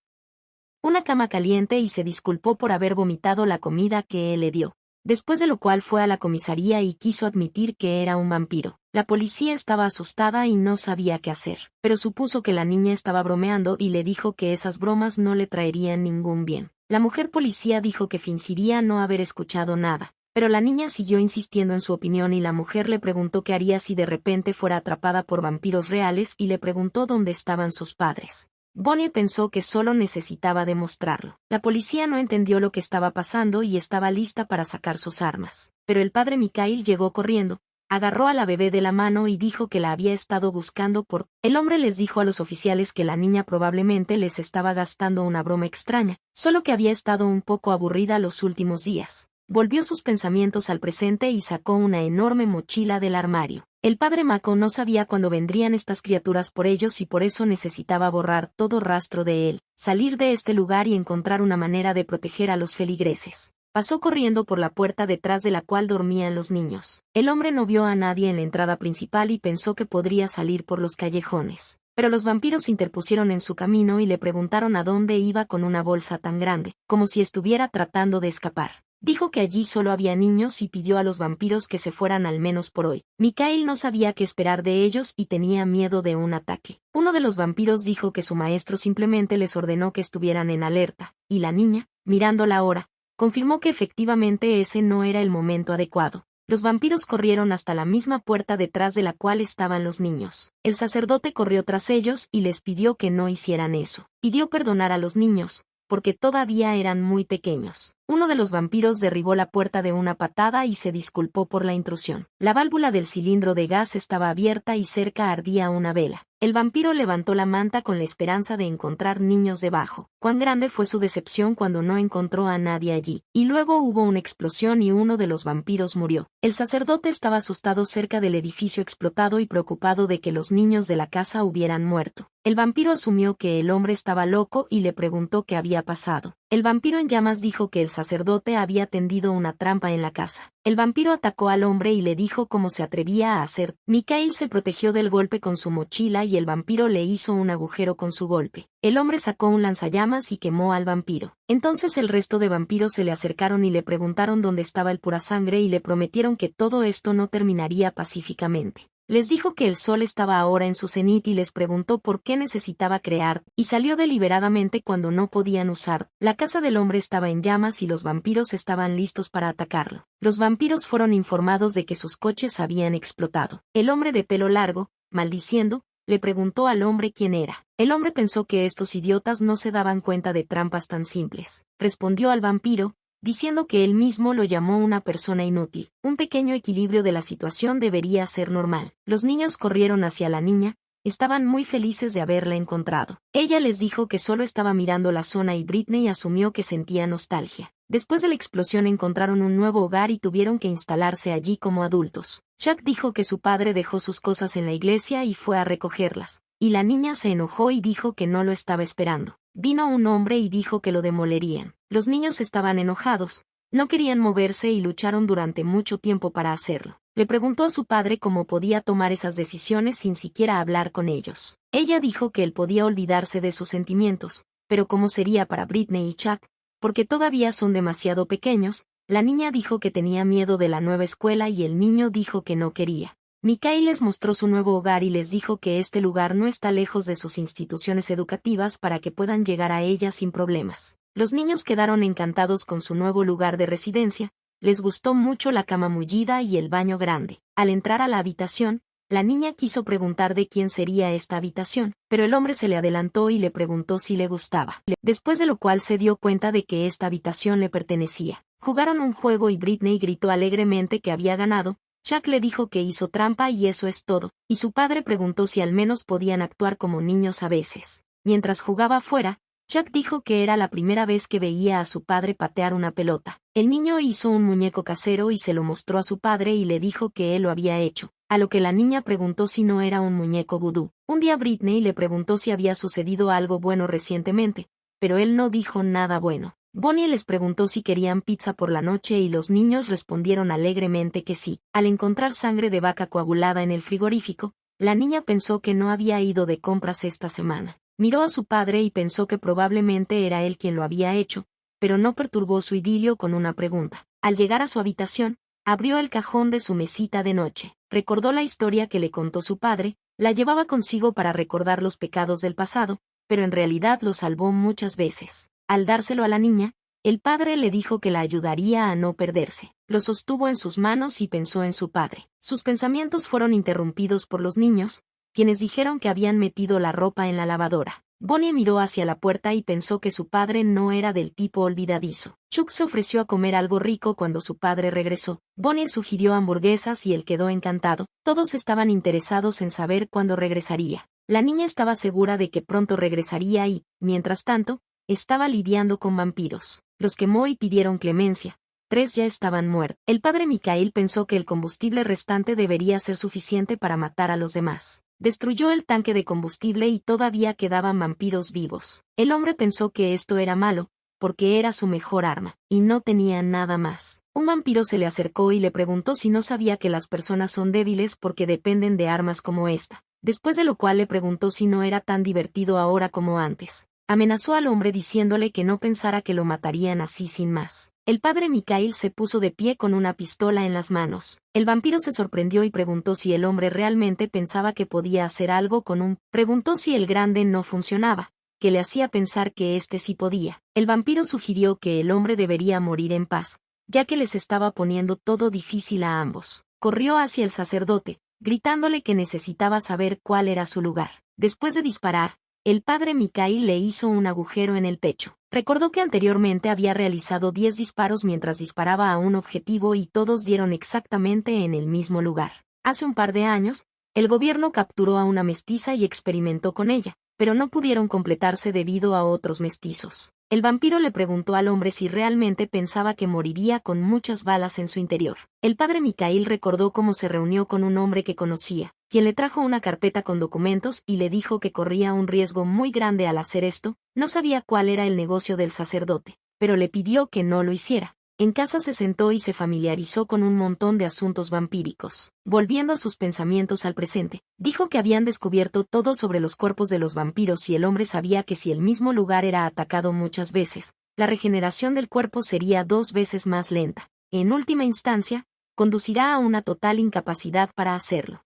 Una cama caliente y se disculpó por haber vomitado la comida que él le dio. Después de lo cual fue a la comisaría y quiso admitir que era un vampiro. La policía estaba asustada y no sabía qué hacer, pero supuso que la niña estaba bromeando y le dijo que esas bromas no le traerían ningún bien. La mujer policía dijo que fingiría no haber escuchado nada, pero la niña siguió insistiendo en su opinión y la mujer le preguntó qué haría si de repente fuera atrapada por vampiros reales y le preguntó dónde estaban sus padres. Bonnie pensó que solo necesitaba demostrarlo. La policía no entendió lo que estaba pasando y estaba lista para sacar sus armas. Pero el padre Mikhail llegó corriendo, agarró a la bebé de la mano y dijo que la había estado buscando por... El hombre les dijo a los oficiales que la niña probablemente les estaba gastando una broma extraña, solo que había estado un poco aburrida los últimos días. Volvió sus pensamientos al presente y sacó una enorme mochila del armario. El padre Mako no sabía cuándo vendrían estas criaturas por ellos y por eso necesitaba borrar todo rastro de él, salir de este lugar y encontrar una manera de proteger a los feligreses. Pasó corriendo por la puerta detrás de la cual dormían los niños. El hombre no vio a nadie en la entrada principal y pensó que podría salir por los callejones. Pero los vampiros se interpusieron en su camino y le preguntaron a dónde iba con una bolsa tan grande, como si estuviera tratando de escapar. Dijo que allí solo había niños y pidió a los vampiros que se fueran al menos por hoy. Mikhail no sabía qué esperar de ellos y tenía miedo de un ataque. Uno de los vampiros dijo que su maestro simplemente les ordenó que estuvieran en alerta, y la niña, mirando la hora, confirmó que efectivamente ese no era el momento adecuado. Los vampiros corrieron hasta la misma puerta detrás de la cual estaban los niños. El sacerdote corrió tras ellos y les pidió que no hicieran eso. Pidió perdonar a los niños, porque todavía eran muy pequeños. Uno de los vampiros derribó la puerta de una patada y se disculpó por la intrusión. La válvula del cilindro de gas estaba abierta y cerca ardía una vela. El vampiro levantó la manta con la esperanza de encontrar niños debajo. Cuán grande fue su decepción cuando no encontró a nadie allí. Y luego hubo una explosión y uno de los vampiros murió. El sacerdote estaba asustado cerca del edificio explotado y preocupado de que los niños de la casa hubieran muerto. El vampiro asumió que el hombre estaba loco y le preguntó qué había pasado. El vampiro en llamas dijo que el sacerdote había tendido una trampa en la casa. El vampiro atacó al hombre y le dijo cómo se atrevía a hacer. Mikhail se protegió del golpe con su mochila y el vampiro le hizo un agujero con su golpe. El hombre sacó un lanzallamas y quemó al vampiro. Entonces el resto de vampiros se le acercaron y le preguntaron dónde estaba el purasangre y le prometieron que todo esto no terminaría pacíficamente. Les dijo que el sol estaba ahora en su cenit y les preguntó por qué necesitaba crear, y salió deliberadamente cuando no podían usar. La casa del hombre estaba en llamas y los vampiros estaban listos para atacarlo. Los vampiros fueron informados de que sus coches habían explotado. El hombre de pelo largo, maldiciendo, le preguntó al hombre quién era. El hombre pensó que estos idiotas no se daban cuenta de trampas tan simples. Respondió al vampiro, diciendo que él mismo lo llamó una persona inútil. Un pequeño equilibrio de la situación debería ser normal. Los niños corrieron hacia la niña, estaban muy felices de haberla encontrado. Ella les dijo que solo estaba mirando la zona y Britney asumió que sentía nostalgia. Después de la explosión encontraron un nuevo hogar y tuvieron que instalarse allí como adultos. Chuck dijo que su padre dejó sus cosas en la iglesia y fue a recogerlas, y la niña se enojó y dijo que no lo estaba esperando. Vino un hombre y dijo que lo demolerían. Los niños estaban enojados, no querían moverse y lucharon durante mucho tiempo para hacerlo. Le preguntó a su padre cómo podía tomar esas decisiones sin siquiera hablar con ellos. Ella dijo que él podía olvidarse de sus sentimientos, pero ¿cómo sería para Britney y Chuck? Porque todavía son demasiado pequeños. La niña dijo que tenía miedo de la nueva escuela y el niño dijo que no quería. Mikhail les mostró su nuevo hogar y les dijo que este lugar no está lejos de sus instituciones educativas para que puedan llegar a ella sin problemas. Los niños quedaron encantados con su nuevo lugar de residencia, les gustó mucho la cama mullida y el baño grande. Al entrar a la habitación, la niña quiso preguntar de quién sería esta habitación, pero el hombre se le adelantó y le preguntó si le gustaba. Después de lo cual se dio cuenta de que esta habitación le pertenecía. Jugaron un juego y Britney gritó alegremente que había ganado. Chuck le dijo que hizo trampa y eso es todo, y su padre preguntó si al menos podían actuar como niños a veces. Mientras jugaba afuera, Chuck dijo que era la primera vez que veía a su padre patear una pelota. El niño hizo un muñeco casero y se lo mostró a su padre y le dijo que él lo había hecho, a lo que la niña preguntó si no era un muñeco vudú. Un día Britney le preguntó si había sucedido algo bueno recientemente, pero él no dijo nada bueno. Bonnie les preguntó si querían pizza por la noche y los niños respondieron alegremente que sí. Al encontrar sangre de vaca coagulada en el frigorífico, la niña pensó que no había ido de compras esta semana. Miró a su padre y pensó que probablemente era él quien lo había hecho, pero no perturbó su idilio con una pregunta. Al llegar a su habitación, abrió el cajón de su mesita de noche. Recordó la historia que le contó su padre, la llevaba consigo para recordar los pecados del pasado, pero en realidad lo salvó muchas veces. Al dárselo a la niña, el padre le dijo que la ayudaría a no perderse. Lo sostuvo en sus manos y pensó en su padre. Sus pensamientos fueron interrumpidos por los niños, quienes dijeron que habían metido la ropa en la lavadora. Bonnie miró hacia la puerta y pensó que su padre no era del tipo olvidadizo. Chuck se ofreció a comer algo rico cuando su padre regresó. Bonnie sugirió hamburguesas y él quedó encantado. Todos estaban interesados en saber cuándo regresaría. La niña estaba segura de que pronto regresaría y, mientras tanto, estaba lidiando con vampiros. Los quemó y pidieron clemencia. 3 ya estaban muertos. El padre Michael pensó que el combustible restante debería ser suficiente para matar a los demás. Destruyó el tanque de combustible y todavía quedaban vampiros vivos. El hombre pensó que esto era malo, porque era su mejor arma, y no tenía nada más. Un vampiro se le acercó y le preguntó si no sabía que las personas son débiles porque dependen de armas como esta. Después de lo cual le preguntó si no era tan divertido ahora como antes. Amenazó al hombre diciéndole que no pensara que lo matarían así sin más. El padre Michael se puso de pie con una pistola en las manos. El vampiro se sorprendió y preguntó si el hombre realmente pensaba que podía hacer algo con un... Preguntó si el grande no funcionaba, que le hacía pensar que este sí podía. El vampiro sugirió que el hombre debería morir en paz, ya que les estaba poniendo todo difícil a ambos. Corrió hacia el sacerdote, gritándole que necesitaba saber cuál era su lugar. Después de disparar, el padre Michael le hizo un agujero en el pecho. Recordó que anteriormente había realizado 10 disparos mientras disparaba a un objetivo y todos dieron exactamente en el mismo lugar. Hace un par de años, el gobierno capturó a una mestiza y experimentó con ella, pero no pudieron completarse debido a otros mestizos. El vampiro le preguntó al hombre si realmente pensaba que moriría con muchas balas en su interior. El padre Michael recordó cómo se reunió con un hombre que conocía, quien le trajo una carpeta con documentos y le dijo que corría un riesgo muy grande al hacer esto. No sabía cuál era el negocio del sacerdote, pero le pidió que no lo hiciera. En casa se sentó y se familiarizó con un montón de asuntos vampíricos. Volviendo a sus pensamientos al presente, dijo que habían descubierto todo sobre los cuerpos de los vampiros y el hombre sabía que si el mismo lugar era atacado muchas veces, la regeneración del cuerpo sería 2 veces más lenta. En última instancia, conducirá a una total incapacidad para hacerlo.